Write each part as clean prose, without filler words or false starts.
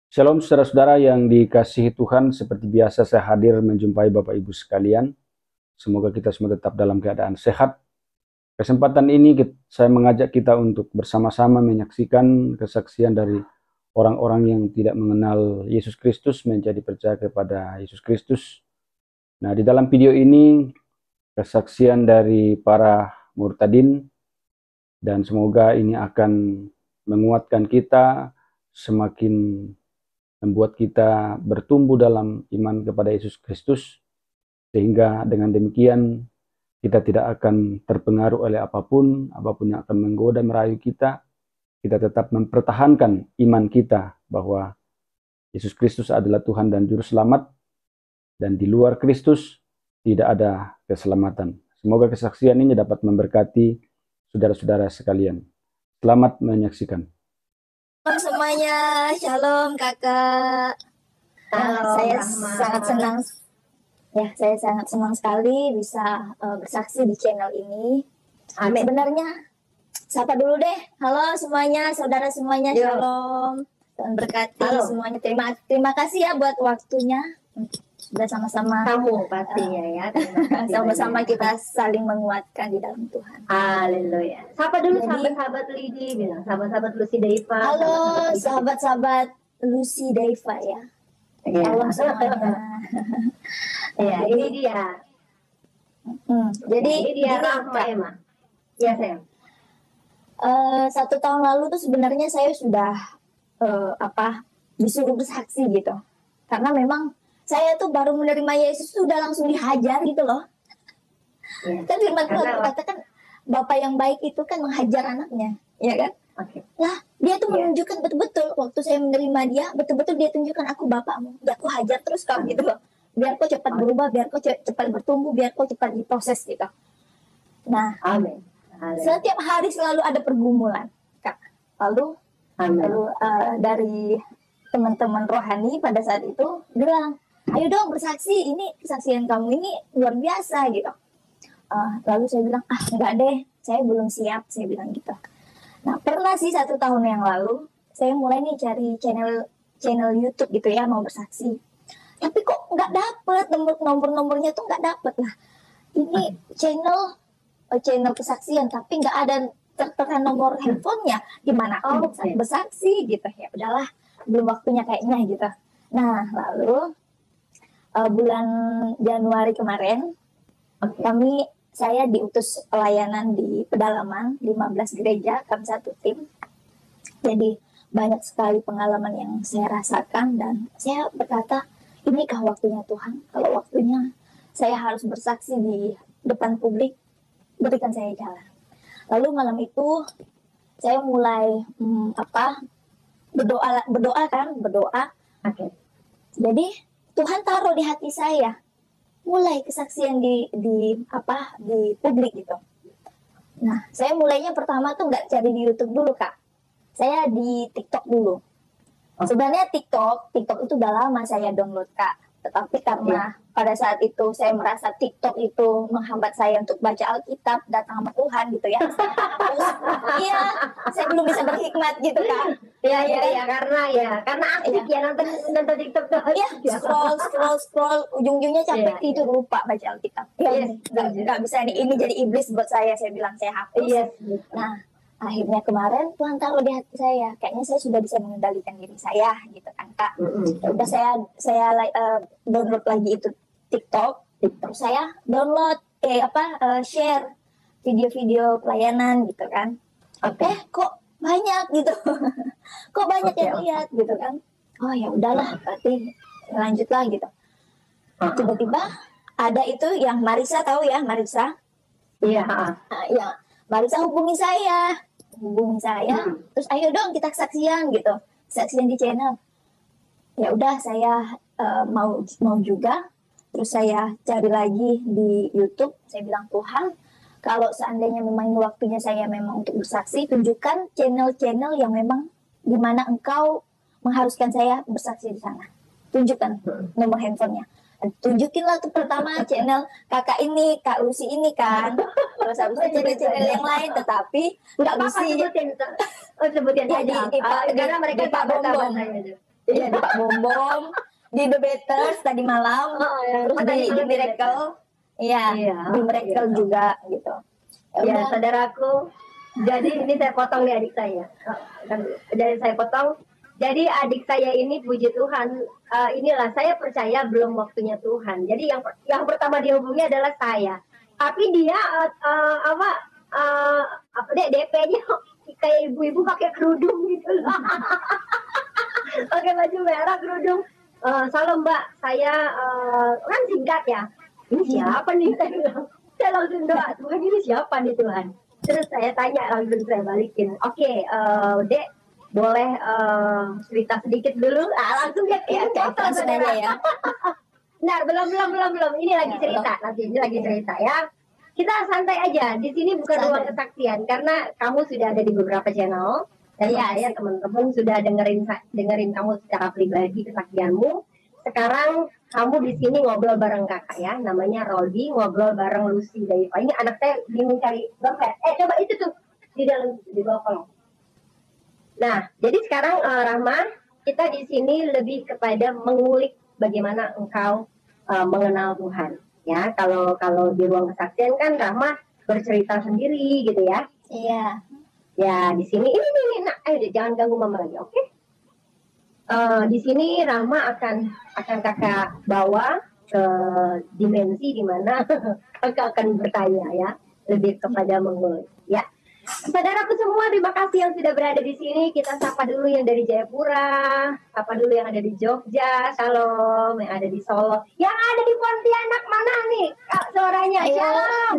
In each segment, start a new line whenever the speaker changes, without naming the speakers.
Shalom saudara-saudara yang dikasihi Tuhan, seperti biasa saya hadir menjumpai Bapak Ibu sekalian. Semoga kita semua tetap dalam keadaan sehat. Kesempatan ini saya mengajak kita untuk bersama-sama menyaksikan kesaksian dari orang-orang yang tidak mengenal Yesus Kristus menjadi percaya kepada Yesus Kristus. Nah, di dalam video ini kesaksian dari para murtadin, dan semoga ini akan menguatkan kita, semakin membuat kita bertumbuh dalam iman kepada Yesus Kristus, sehingga dengan demikian kita tidak akan terpengaruh oleh apapun yang akan menggoda merayu kita. Kita tetap mempertahankan iman kita bahwa Yesus Kristus adalah Tuhan dan Juru Selamat, dan di luar Kristus tidak ada keselamatan. Semoga kesaksian ini dapat memberkati saudara-saudara sekalian. Selamat menyaksikan.
Semuanya, shalom kakak. Saya sangat senang, saya sangat senang sekali bisa bersaksi di channel ini. Amin. Sebenarnya, sapa dulu deh. Halo semuanya, saudara semuanya, shalom. Dan berkati semuanya. Terima kasih ya buat waktunya. Sudah sama-sama
kamu pastinya ya.
Sama-sama kita saling menguatkan di dalam Tuhan.
Haleluya. Sapa dulu sahabat-sahabat Lidi, bilang sahabat-sahabat Lucy Deiva.
Halo sahabat-sahabat Lucy Deiva ya. Halo semuanya.
Ya, ini dia.
Jadi
ini dia Rahma Emma. Ya sayang.
1 tahun lalu tuh sebenarnya saya sudah disuruh bersaksi gitu. Karena memang saya tuh baru menerima Yesus sudah langsung dihajar gitu loh. Ya. Kan firman Tuhan katakan Bapak yang baik itu kan menghajar anaknya, ya kan?
Okay.
Lah dia tuh menunjukkan betul-betul waktu saya menerima dia, betul-betul dia tunjukkan aku bapakmu, ya aku hajar terus kau gitu loh. Biar kau cepat berubah, biar kau cepat bertumbuh, biar kau cepat diproses gitu. Nah,
Amin.
Setiap hari selalu ada pergumulan, Kak. Lalu dari teman-teman rohani pada saat itu bilang, ayo dong bersaksi, ini kesaksian kamu ini luar biasa gitu. Lalu saya bilang, enggak deh, saya belum siap, saya bilang gitu. Nah pernah sih 1 tahun yang lalu, saya mulai nih cari channel YouTube gitu ya, mau bersaksi. Tapi kok nggak dapet, nomornya tuh nggak dapet lah. Ini channel kesaksian, tapi nggak ada tertera nomor handphonenya. Gimana aku bersaksi gitu, ya udahlah, belum waktunya kayaknya gitu. Nah lalu bulan Januari kemarin, saya diutus pelayanan di pedalaman 15 gereja, kami satu tim. Jadi banyak sekali pengalaman yang saya rasakan dan saya berkata, inikah waktunya Tuhan? Kalau waktunya saya harus bersaksi di depan publik, berikan saya jalan. Lalu malam itu saya mulai berdoa.
Okay.
Jadi Tuhan taruh di hati saya mulai kesaksian di publik gitu. Nah, saya mulainya pertama tuh nggak cari di YouTube dulu, Kak. Saya di TikTok dulu. Sebenarnya TikTok itu udah lama saya download, Kak. Tetapi karena pada saat itu saya merasa TikTok itu menghambat saya untuk baca Alkitab, datang sama Tuhan gitu ya. Iya, saya belum bisa berhikmat gitu, Kak.
Iya, karena aktif ya nonton TikTok tuh.
Iya, scroll, ujung-ujungnya capek tidur, lupa baca Alkitab. Nggak bisa ini jadi iblis buat saya bilang saya hapus.
Iya.
Nah, akhirnya kemarin Tuhan taruh di hati saya, kayaknya saya sudah bisa mengendalikan diri saya gitu kan, Kak. Udah saya download lagi itu TikTok, terus saya download share video-video pelayanan gitu kan. Kok banyak gitu. Kok banyak yang lihat gitu kan. Oh ya udahlah, berarti lanjutlah gitu. Tiba-tiba ada itu yang Marisa, tahu ya Marisa?
Iya.
Ya, Marisa hubungi saya, terus ayo dong kita kesaksian gitu, kesaksian di channel. Ya udah saya mau juga, terus saya cari lagi di YouTube. Saya bilang, Tuhan, kalau seandainya memang ini waktunya saya memang untuk bersaksi, tunjukkan channel-channel yang memang dimana Engkau mengharuskan saya bersaksi di sana. Tunjukkan nomor handphonenya. Tunjukinlah tuh pertama channel kakak ini, Kak Lucy ini kan. Terus habis itu channel-channel yang lain, tetapi Kak Lucy
sebutin
ya,
karena mereka
Pak Bombong.
Iya,
Pak Bom Bom, di The Beaters tadi malam, terus di Miracle,
Iya,
di Miracle
iya.
juga gitu.
Ya,
Udah.
saudaraku. Jadi ini saya potong nih adik saya. Dari saya potong. Jadi adik saya ini puji Tuhan, inilah saya percaya belum waktunya Tuhan. Jadi yang pertama dihubungi adalah saya. Tapi dia apa deh DP-nya kayak ibu-ibu pakai kerudung gitu loh. Pakai baju merah kerudung. Salam Mbak, saya kan singkat ya. Ini siapa nih? Saya langsung doa, Tuhan ini siapa nih Tuhan? Terus saya tanya, langsung saya balikin. Oke, Dek, boleh cerita sedikit dulu? Langsung dia
Langsung aja ya.
Nah, belum. Ini lagi cerita, nanti ini lagi cerita ya. Kita santai aja. Di sini bukan ruang kesaksian karena kamu sudah ada di beberapa channel dan saya teman-teman sudah dengerin kamu secara pribadi kesaksianmu. Sekarang kamu di sini ngobrol bareng kakak ya, namanya Rodi, ngobrol bareng Lucy Daiva. Ini anak saya bingung cari dompet. Coba itu tuh di dalam di bawah kolong. Nah, jadi sekarang Rahma, kita di sini lebih kepada mengulik bagaimana engkau mengenal Tuhan. Ya, kalau di ruang kesaksian kan Rahma bercerita sendiri gitu ya.
Iya.
Ya, di sini ini nah, ayo jangan ganggu mama lagi, oke? Di sini Rahma akan kakak bawa ke dimensi di mana kakak akan bertanya ya, lebih kepada mengulik. Ya, saudaraku semua, terima kasih yang sudah berada di sini. Kita sapa dulu yang dari Jayapura, sapa dulu yang ada di Jogja, Shalom, yang ada di Solo, yang ada di Pontianak mana nih kak suaranya? Shalom.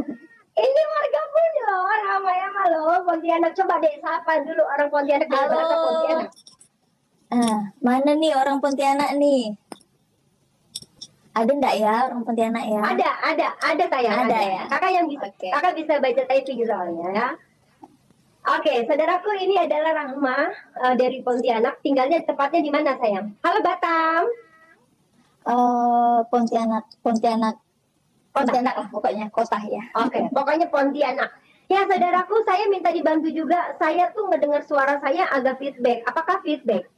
Ini warga pun loh, Ramayana loh, Pontianak. Coba deh sapa dulu orang Pontianak dari bahasa Pontianak.
Mana nih orang Pontianak nih? Ada enggak ya orang Pontianak ya?
Ada sayang.
Ada ya.
Kakak yang bisa, kakak bisa baca typing soalnya ya. Oke, saudaraku, ini adalah Rahma dari Pontianak. Tinggalnya tepatnya di mana sayang? Halo Batam.
Pontianak lah pokoknya, kota ya.
Oke, pokoknya Pontianak. Ya saudaraku, saya minta dibantu juga. Saya tuh mendengar suara saya agak feedback. Apakah feedback?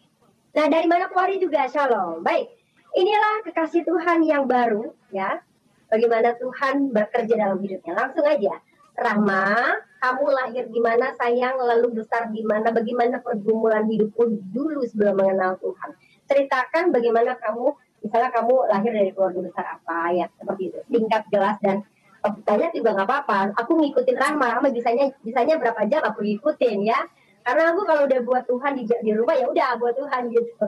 Nah, dari mana keluar juga? Shalom. Baik, inilah kekasih Tuhan yang baru ya. Bagaimana Tuhan bekerja dalam hidupnya. Langsung aja. Rahma, kamu lahir di mana sayang, lalu besar di mana, bagaimana pergumulan hidupmu dulu sebelum mengenal Tuhan. Ceritakan bagaimana kamu, misalnya kamu lahir dari keluarga besar apa ya, seperti itu. Singkat, jelas, dan banyak juga nggak apa-apa. Aku ngikutin Rahma bisanya berapa jam aku ngikutin ya. Karena aku kalau udah buat Tuhan di rumah ya udah buat Tuhan gitu.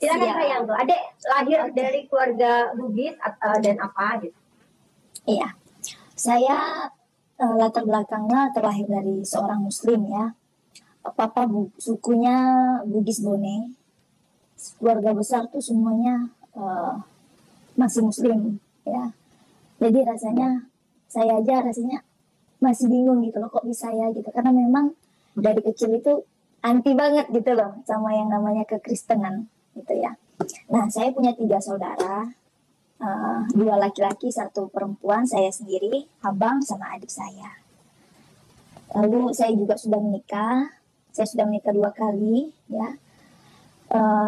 Silakan sayang tuh. Adek lahir dari keluarga Bugis dan apa gitu.
Iya. Saya latar belakangnya terlahir dari seorang Muslim ya. Papa sukunya Bugis Bone. Keluarga besar tuh semuanya masih Muslim ya. Jadi saya aja rasanya masih bingung gitu loh, kok bisa ya gitu. Karena memang dari kecil itu anti banget gitu loh sama yang namanya kekristenan gitu ya. Nah, saya punya 3 saudara, 2 laki-laki, 1 perempuan, saya sendiri, abang sama adik saya. Lalu saya juga sudah menikah, saya sudah menikah 2 kali ya.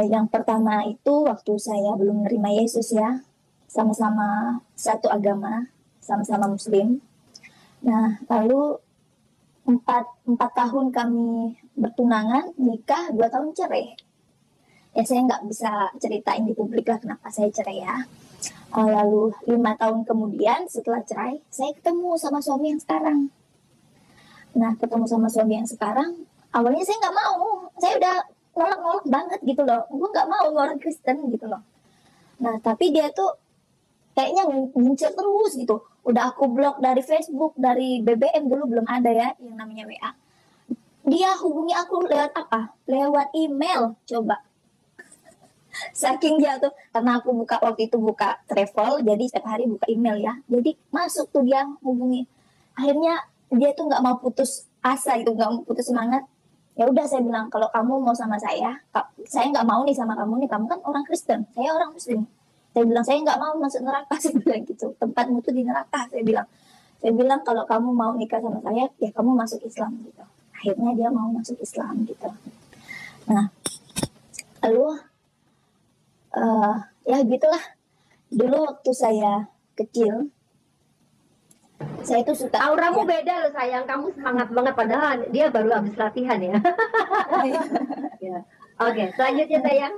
Yang pertama itu waktu saya belum menerima Yesus ya, sama-sama satu agama, sama-sama Muslim. Nah, lalu 4 tahun kami bertunangan, nikah, 2 tahun cerai. Ya saya nggak bisa ceritain di publik lah kenapa saya cerai ya. Lalu 5 tahun kemudian setelah cerai, saya ketemu sama suami yang sekarang. Nah, ketemu sama suami yang sekarang, awalnya saya nggak mau. Saya udah nolak banget gitu loh. Gue nggak mau orang Kristen gitu loh. Nah, tapi dia tuh kayaknya ngincer terus gitu. Udah aku blok dari Facebook, dari BBM, dulu belum ada ya yang namanya WA. Dia hubungi aku lewat apa? Lewat email, coba. Saking dia tuh, karena aku waktu itu buka travel, jadi setiap hari buka email ya. Jadi masuk tuh dia hubungi. Akhirnya dia tuh nggak mau putus asa gitu, nggak mau putus semangat. Ya udah saya bilang, kalau kamu mau sama saya nggak mau nih sama kamu nih, kamu kan orang Kristen, saya orang Muslim. Saya bilang, saya nggak mau masuk neraka, saya bilang gitu. Tempatmu tuh di neraka, saya bilang. Saya bilang, kalau kamu mau nikah sama saya, ya kamu masuk Islam gitu. Akhirnya dia mau masuk Islam gitu. Nah, lalu Ya gitulah. Dulu waktu saya kecil, saya itu suka.
Auramu beda loh sayang, kamu semangat banget padahal dia baru habis latihan ya. Ya. Oke, selanjutnya sayang.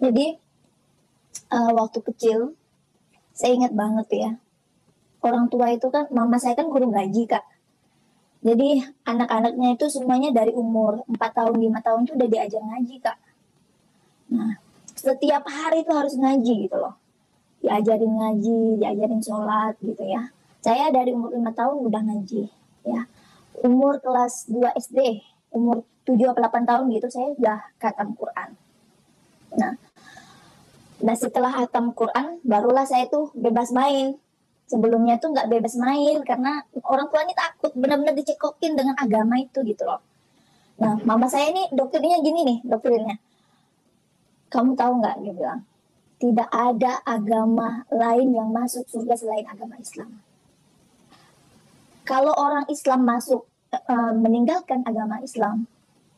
Jadi waktu kecil, saya ingat banget ya. Orang tua itu kan, mama saya kan guru ngaji Kak. Jadi anak-anaknya itu semuanya dari umur 4 tahun, 5 tahun itu udah diajar ngaji Kak. Nah, setiap hari itu harus ngaji gitu loh. Diajarin ngaji, diajarin sholat gitu ya. Saya dari umur 5 tahun udah ngaji ya. Umur kelas 2 SD, umur 7 atau 8 tahun gitu saya udah khatam Quran. Nah setelah khatam Quran barulah saya tuh bebas main. Sebelumnya tuh nggak bebas main karena orang tua ini takut benar-benar dicekokin dengan agama itu gitu loh. Nah mama saya ini doktrinnya gini nih, doktrinnya. Kamu tahu nggak, dia bilang, tidak ada agama lain yang masuk surga selain agama Islam. Kalau orang Islam masuk meninggalkan agama Islam,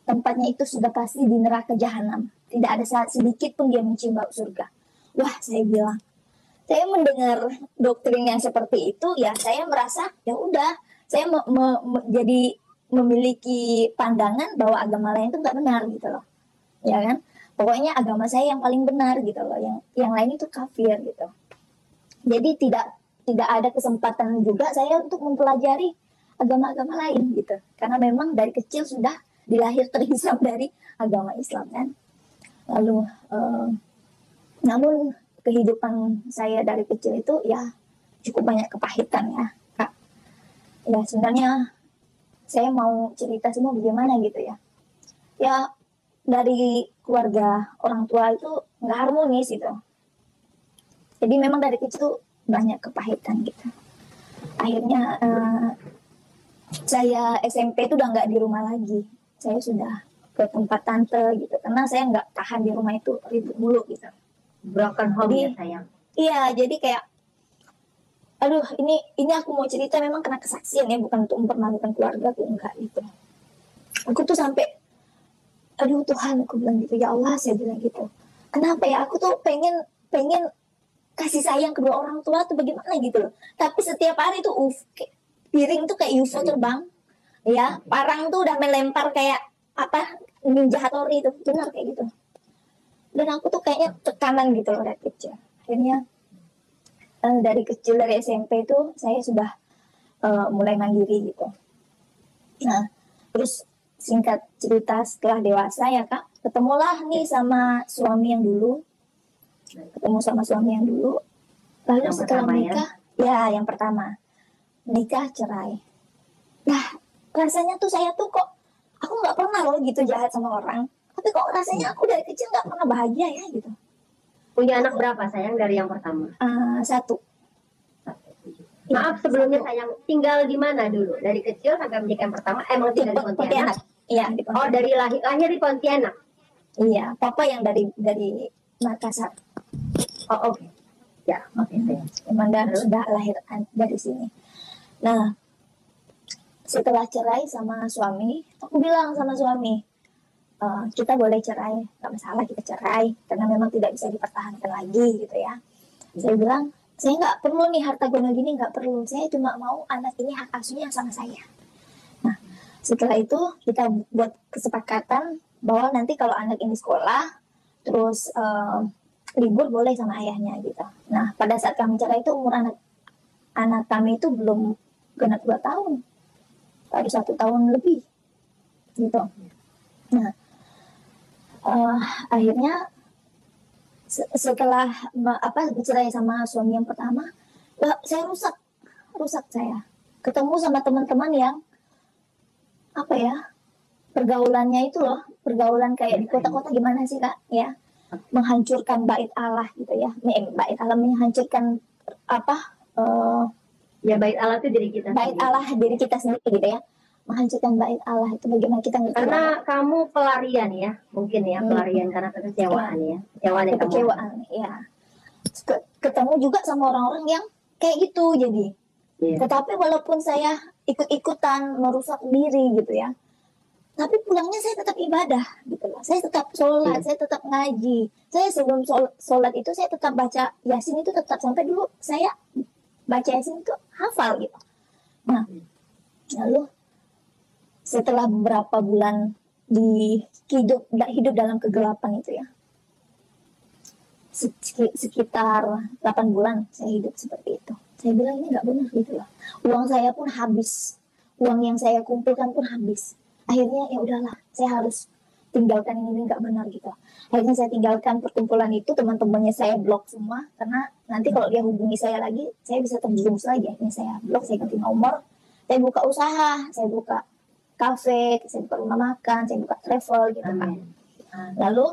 tempatnya itu sudah pasti di neraka jahanam. Tidak ada sedikit pun dia mencium bau surga. Wah, saya bilang, saya mendengar doktrin yang seperti itu, ya saya merasa ya udah, saya jadi memiliki pandangan bahwa agama lain itu nggak benar gitu loh, ya kan? Pokoknya agama saya yang paling benar gitu loh, yang lain itu kafir gitu. Jadi tidak ada kesempatan juga saya untuk mempelajari agama-agama lain gitu, karena memang dari kecil sudah dilahir terhisap dari agama Islam kan. Lalu namun kehidupan saya dari kecil itu ya cukup banyak kepahitan ya Kak. Ya sebenarnya saya mau cerita semua bagaimana gitu ya. Ya dari keluarga orang tua itu nggak harmonis gitu. Jadi memang dari kecil banyak kepahitan gitu. Akhirnya saya SMP itu udah nggak di rumah lagi. Saya sudah ke tempat tante gitu. Karena saya nggak tahan di rumah itu ribut mulu gitu.
Broken home ya sayang.
Iya, jadi kayak aduh ini aku mau cerita memang kena kesaksian ya, bukan untuk mempermalukan keluarga aku, enggak gitu. Aku tuh sampai aduh Tuhan, aku bilang gitu, ya Allah saya bilang gitu. Kenapa ya, aku tuh pengen kasih sayang kedua orang tua tuh bagaimana gitu loh. Tapi setiap hari tuh piring tuh kayak UFO terbang. Ya, parang tuh udah melempar kayak apa Ninja Hattori itu, benar kayak gitu. Dan aku tuh kayaknya tekanan gitu loh dari kecil. Akhirnya dari kecil, dari SMP itu saya sudah mulai mandiri gitu. Nah, terus singkat cerita setelah dewasa ya Kak, ketemulah nih sama suami yang dulu. Lalu yang setelah menikah, ya yang pertama, nikah cerai. Nah, rasanya tuh saya tuh kok, aku nggak pernah loh gitu jahat sama orang. Tapi kok rasanya aku dari kecil nggak pernah bahagia ya gitu.
Punya anak berapa sayang dari yang pertama?
1.
Maaf sebelumnya sayang, tinggal di mana dulu? Dari kecil sampai menikah yang pertama, emang tinggal di Pontianak?
Iya, di Pontianak.
Oh, dari lahir di Pontianak?
Iya, papa yang dari Makassar.
Oh, oke. Ya, oke.
Memang sudah lahir dari sini. Nah, setelah cerai sama suami, aku bilang sama suami, kita boleh cerai, nggak masalah kita cerai, karena memang tidak bisa dipertahankan lagi gitu ya. Saya bilang, saya nggak perlu nih harta gono gini, nggak perlu. Saya cuma mau anak ini hak asuhnya sama saya. Nah, setelah itu kita buat kesepakatan bahwa nanti kalau anak ini sekolah, terus libur boleh sama ayahnya gitu. Nah, pada saat kami cerai itu umur anak kami itu belum genap 2 tahun, baru 1 tahun lebih gitu. Nah, akhirnya setelah bercerai sama suami yang pertama, saya rusak saya. Ketemu sama teman-teman yang pergaulannya itu loh, pergaulan kayak di kota-kota gimana sih Kak ya, menghancurkan bait Allah gitu ya, bait Allah menghancurkan
ya bait Allah itu diri kita.
Bait Allah diri kita sendiri gitu ya. Menghancurkan bait Allah itu bagaimana kita ngerti?
Karena kamu pelarian ya, mungkin ya pelarian karena kekecewaan ya,
kekecewaan ya. Ketemu juga sama orang-orang yang kayak gitu jadi. Tetapi walaupun saya ikut-ikutan merusak diri gitu ya, Tapi pulangnya saya tetap ibadah gitu loh. Saya tetap sholat, saya tetap ngaji. Saya sebelum sholat itu saya tetap baca Yasin itu tetap, sampai dulu saya baca Yasin itu hafal gitu. Nah, lalu setelah beberapa bulan hidup dalam kegelapan itu ya, sekitar 8 bulan saya hidup seperti itu. Saya bilang ini nggak benar gitu loh. Uang saya pun habis, uang yang saya kumpulkan pun habis. Akhirnya ya udahlah, saya harus tinggalkan ini, nggak benar gitu. Akhirnya saya tinggalkan perkumpulan itu, teman-temannya saya blok semua, karena nanti kalau dia hubungi saya lagi, saya bisa terjerumus lagi. Akhirnya saya blok, saya ganti nomor, saya buka usaha, saya buka kafe, saya buka rumah makan, saya buka travel gitu kan. Lalu,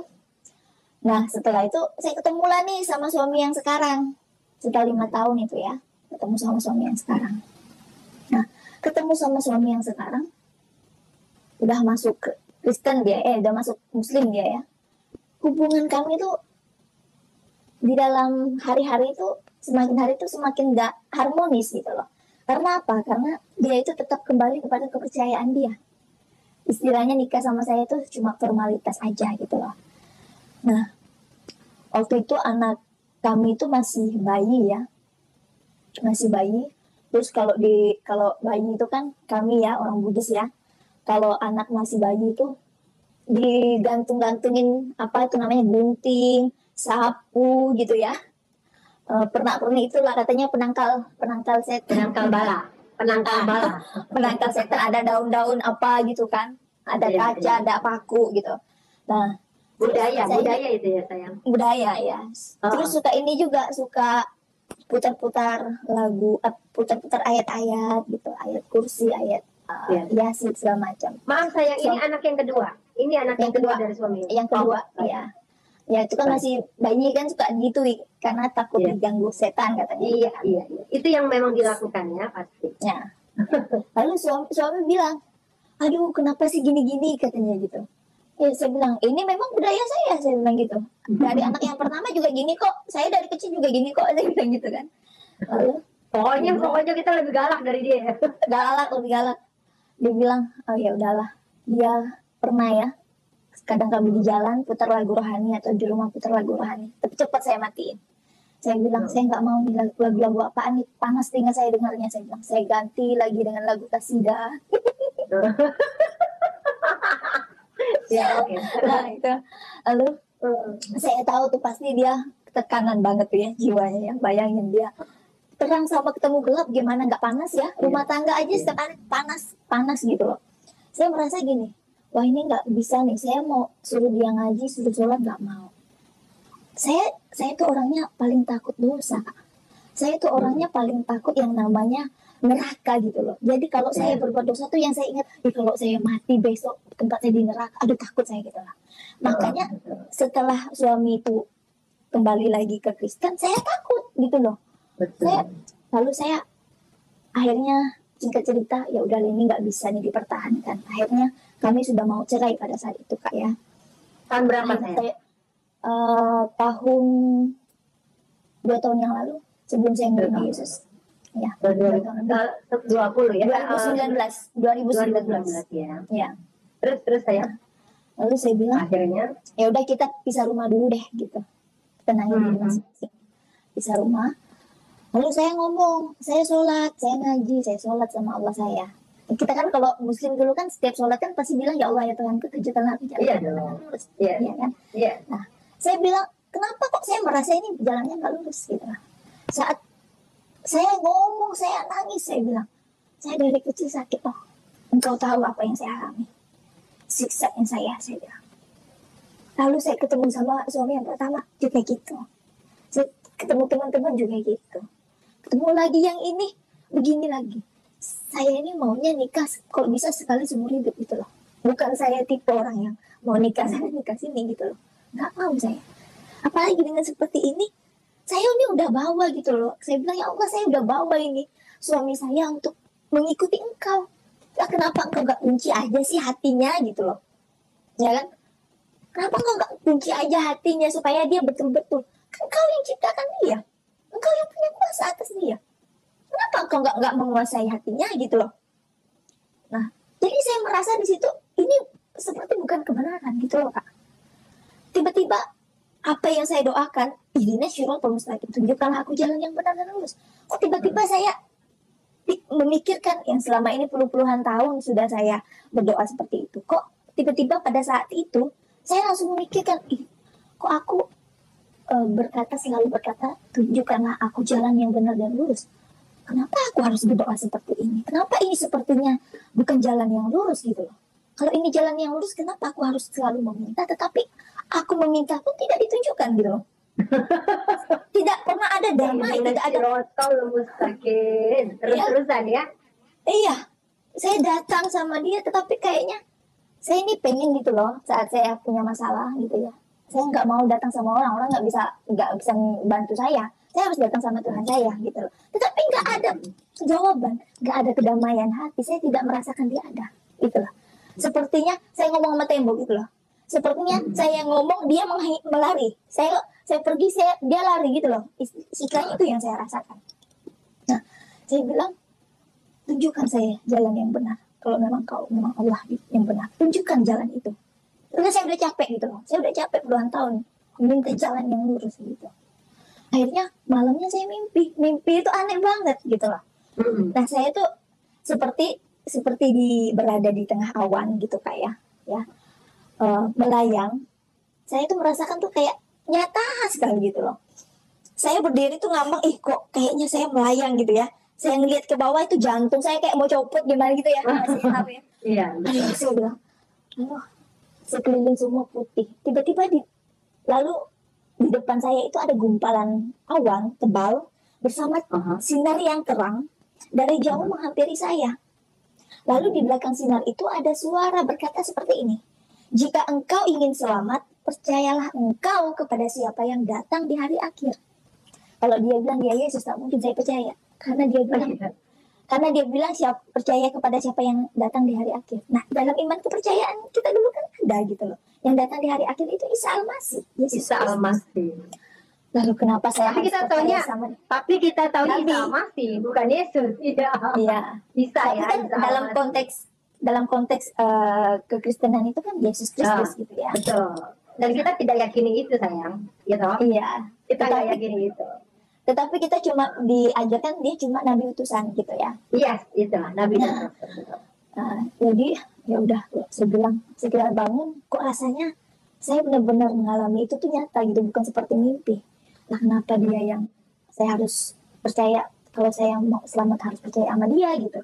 nah setelah itu saya ketemu lah nih sama suami yang sekarang, setelah 5 tahun itu ya, ketemu sama suami yang sekarang. Nah, ketemu sama suami yang sekarang, udah masuk Kristen dia, udah masuk Muslim dia ya. Hubungan kami itu di dalam hari-hari itu semakin hari itu semakin gak harmonis gitu loh. Karena apa? Karena dia itu tetap kembali kepada kepercayaan dia. Istilahnya nikah sama saya itu cuma formalitas aja gitu loh. Nah, waktu itu anak kami itu masih bayi ya, masih bayi. Terus kalau bayi itu kan kami ya orang Buddhis ya, kalau anak masih bayi itu digantung-gantungin apa itu namanya gunting, sapu gitu ya. Pernak-pernik itulah katanya penangkal setan. Penangkal setan, ada daun-daun apa gitu kan, ada kaca, ada paku gitu. Nah,
budaya itu ya sayang.
Budaya ya. Terus suka ini juga, suka putar-putar lagu, putar-putar ayat-ayat gitu, ayat kursi, ayat Yasin segala macam.
Maaf sayang, ini anak yang kedua. Ini anak yang kedua dari suami.
Yang kedua, ya. Ya itu kan masih bayi kan suka gitu karena takut diganggu setan katanya.
Iya. Itu yang memang dilakukan ya pasti.
Ya. Lalu suami bilang, aduh kenapa sih gini-gini katanya gitu. Ya saya bilang, ini memang budaya saya bilang gitu. Dari anak yang pertama juga gini kok, saya dari kecil juga gini kok, saya bilang gitu kan. Lalu,
pokoknya kita lebih galak dari dia.
Lebih galak. Dia bilang, oh ya udahlah. Dia pernah ya, kadang kami di jalan putar lagu rohani atau di rumah putar lagu rohani. Tapi cepat saya matiin. Saya bilang, saya nggak mau nih lagu-lagu apaan nih, panas telinga saya dengarnya. Saya bilang, saya ganti lagi dengan lagu kasidah. Ya, okay. Nah itu. Lalu saya tahu tuh pasti dia tekanan banget tuh ya jiwanya ya. Bayangin dia terang sama ketemu gelap gimana nggak panas ya. Rumah tangga aja setiap hari panas gitu loh. Saya merasa gini, wah ini nggak bisa nih. Saya mau suruh dia ngaji, suruh sholat nggak mau. Saya tuh orangnya paling takut dosa. Saya tuh orangnya paling takut yang namanya neraka gitu loh. Jadi kalau saya berbuat dosa tuh yang saya ingat, kalau saya mati besok tempat saya di neraka, aduh takut saya gitu lah. Makanya setelah suami itu kembali lagi ke Kristen, saya takut gitu loh. Lalu saya akhirnya singkat cerita, ya udah ini nggak bisa nih dipertahankan. Akhirnya kami sudah mau cerai pada saat itu Kak ya.
Tahun berapa saya?
Tahun 2 tahun yang lalu sebelum saya menerima Yesus. Ya,
2020 ya.
2019 ya. Ya.
Terus saya.
Lalu saya bilang,
akhirnya
ya udah kita pisah rumah dulu deh gitu. Tenangin masing-masing. Pisah rumah. Lalu saya ngomong, saya sholat, saya ngaji, saya sholat sama Allah saya. Kita kan kalau Muslim dulu kan setiap sholat kan pasti bilang ya Allah ya Tuhanku tunjukkanlah aku jalan.
Iya dong.
Iya kan.
Iya.
Nah, saya bilang kenapa kok saya merasa ini jalannya nggak lurus gitu. Saat saya ngomong, saya nangis, saya bilang, saya dari kecil sakit loh. Engkau tahu apa yang saya alami. Siksaan saya bilang. Lalu saya ketemu sama suami yang pertama juga gitu. Saya ketemu teman-teman juga gitu. Ketemu lagi yang ini, begini lagi. Saya ini maunya nikah kalau bisa sekali seumur hidup gitu loh. Bukan saya tipe orang yang mau nikah sana nikah sini gitu loh. Nggak mau saya. Apalagi dengan seperti ini, saya ini udah bawa gitu loh. Saya bilang ya Allah saya udah bawa ini suami saya untuk mengikuti engkau. Ya kenapa engkau gak kunci aja sih hatinya gitu loh. Ya kan? Kenapa engkau gak kunci aja hatinya supaya dia betul-betul. Kan engkau yang ciptakan dia. Engkau yang punya kuasa atas dia. Kenapa engkau gak menguasai hatinya gitu loh. Nah jadi saya merasa di situ ini seperti bukan kebenaran gitu loh Kak. Tiba-tiba apa yang saya doakan, ihdina syiratal mustaqim, tunjukkanlah aku jalan yang benar dan lurus. Kok tiba-tiba saya memikirkan yang selama ini puluh-puluhan tahun sudah saya berdoa seperti itu. Kok tiba-tiba pada saat itu saya langsung memikirkan, kok aku selalu berkata, tunjukkanlah aku jalan yang benar dan lurus. Kenapa aku harus berdoa seperti ini? Kenapa ini sepertinya bukan jalan yang lurus gitu loh. Kalau ini jalan yang lurus, kenapa aku harus selalu meminta, tetapi aku meminta pun tidak ditunjukkan gitu loh. Tidak pernah ada damai, tidak ada
mustaqim. Terus-terusan ya.
Iya, saya datang sama dia, tetapi kayaknya saya ini pengen gitu loh, saat saya punya masalah gitu ya. Saya nggak mau datang sama orang nggak bisa bantu saya. Saya harus datang sama Tuhan saya gitu loh. Tetapi nggak ada jawaban, nggak ada kedamaian hati. Saya tidak merasakan dia ada, gitu loh. Sepertinya saya ngomong sama tembok gitu loh. Sepertinya saya ngomong dia melari. Saya pergi, dia lari gitu loh. Istilahnya itu yang saya rasakan. Nah, saya bilang, tunjukkan saya jalan yang benar. Kalau memang Allah yang benar, tunjukkan jalan itu. Karena saya udah capek gitu loh. Saya udah capek puluhan tahun minta jalan yang lurus gitu. Akhirnya malamnya saya mimpi itu aneh banget gitu loh. Nah, saya tuh seperti berada di tengah awan gitu kayak ya, melayang. Saya tuh merasakan tuh kayak nyata sekali gitu loh. Saya berdiri tuh ngambang, kok kayaknya saya melayang gitu ya. Saya ngeliat ke bawah itu jantung saya kayak mau copot gimana gitu ya. Masih apa ya? Iya. Saya bilang, sekeliling semua putih. Tiba-tiba lalu di depan saya itu ada gumpalan awan tebal bersama sinar yang terang dari jauh menghampiri saya. Lalu di belakang sinar itu ada suara berkata seperti ini. Jika engkau ingin selamat, percayalah engkau kepada siapa yang datang di hari akhir. Kalau dia bilang dia Yesus, tak mungkin saya percaya. Karena dia bilang percaya kepada siapa yang datang di hari akhir. Nah, dalam iman kepercayaan kita dulu kan ada gitu loh. Yang datang di hari akhir itu Isa Al-Masih.
Isa Al-Masih.
Lalu kenapa saya
tapi kita tahunya Isa Al-Masih, bukan Yesus.
Iya.
Isa ya.
Kan dalam konteks kekristenan itu kan Yesus Kristus gitu ya.
Betul. Dan kita tidak yakini itu sayang, gitu. Iya. Kita tidak yakini itu.
Tetapi kita cuma diajarkan dia cuma nabi utusan gitu ya.
Iya, itu nabi utusan.
Jadi ya udah, segera bangun, kok rasanya saya benar-benar mengalami itu tuh nyata gitu, bukan seperti mimpi. Nah, kenapa dia yang saya harus percaya, kalau saya mau selamat harus percaya sama dia gitu.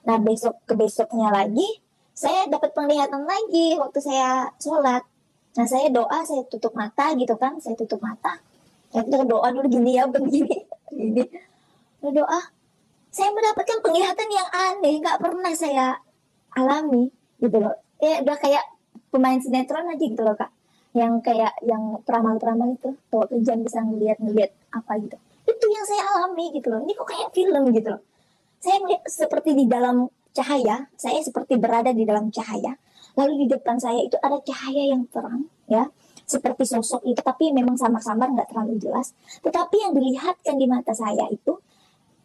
Nah, besoknya lagi saya dapat penglihatan lagi waktu saya sholat. Nah, saya doa, saya tutup mata gitu kan, saya doa dulu gini ya, begini. Doa, saya mendapatkan penglihatan yang aneh, nggak pernah saya alami gitu loh. Ya udah kayak pemain sinetron aja gitu loh Kak. Yang kayak yang peramal-peramal itu, tuh kerjaan bisa ngeliat apa gitu. Itu yang saya alami gitu loh. Ini kok kayak film gitu loh. Saya melihat seperti di dalam cahaya, saya seperti berada di dalam cahaya. Lalu di depan saya itu ada cahaya yang terang ya. Seperti sosok itu, tapi memang samar-samar, nggak terlalu jelas. Tetapi yang dilihatkan di mata saya itu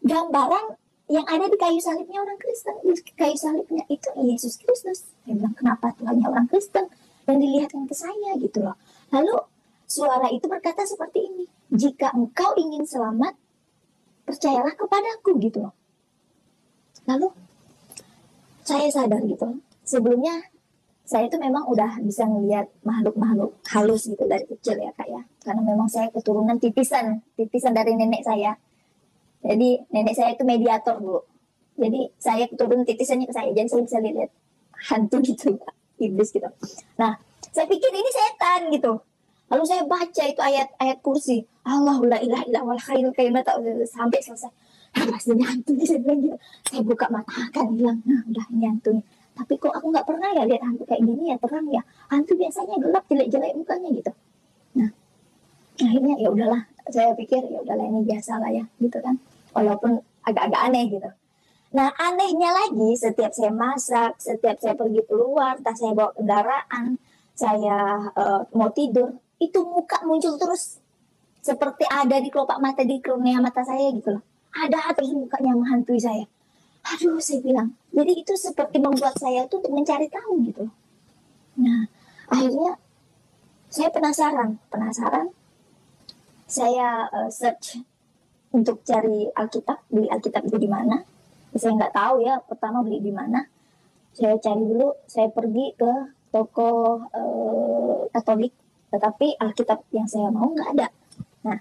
gambaran yang ada di kayu salibnya orang Kristen. Di kayu salibnya itu Yesus Kristus. Saya bilang, kenapa Tuhannya orang Kristen? Dan dilihatkan ke saya gitu loh. Lalu suara itu berkata seperti ini. Jika engkau ingin selamat, percayalah kepadaku gitu loh. Lalu saya sadar gitu. Sebelumnya saya itu memang udah bisa ngelihat makhluk-makhluk halus gitu dari kecil ya Kak ya. Karena memang saya keturunan titisan dari nenek saya. Jadi nenek saya itu mediator dulu. Jadi saya keturunan titisannya ke saya. Jadi saya bisa lihat hantu gitu, iblis gitu. Nah, saya pikir ini setan gitu. Lalu saya baca itu ayat kursi. Allahu la ilaha illa huwal hayyul qayyum sampai selesai. Pasti ini hantu, saya bilang gitu. Saya buka mata kan bilang, nah udah ini hantunya. Tapi kok aku nggak pernah ya lihat hantu kayak gini ya, terang ya. Hantu biasanya gelap, jelek-jelek mukanya gitu. Nah, akhirnya ya udahlah. Saya pikir ya udahlah ini biasa lah ya, gitu kan. Walaupun agak-agak aneh gitu. Nah, anehnya lagi setiap saya masak, setiap saya pergi keluar, entah saya bawa kendaraan, saya mau tidur, itu muka muncul terus. Seperti ada di kelopak mata, di kornea mata saya gitu loh. Ada terus mukanya menghantui saya. Aduh, saya bilang. Jadi itu seperti membuat saya tuh untuk mencari tahu gitu. Nah, akhirnya saya penasaran. Saya search untuk cari Alkitab, beli Alkitab itu di mana. Saya nggak tahu ya, pertama beli di mana. Saya cari dulu, saya pergi ke toko Katolik, tetapi Alkitab yang saya mau nggak ada. Nah,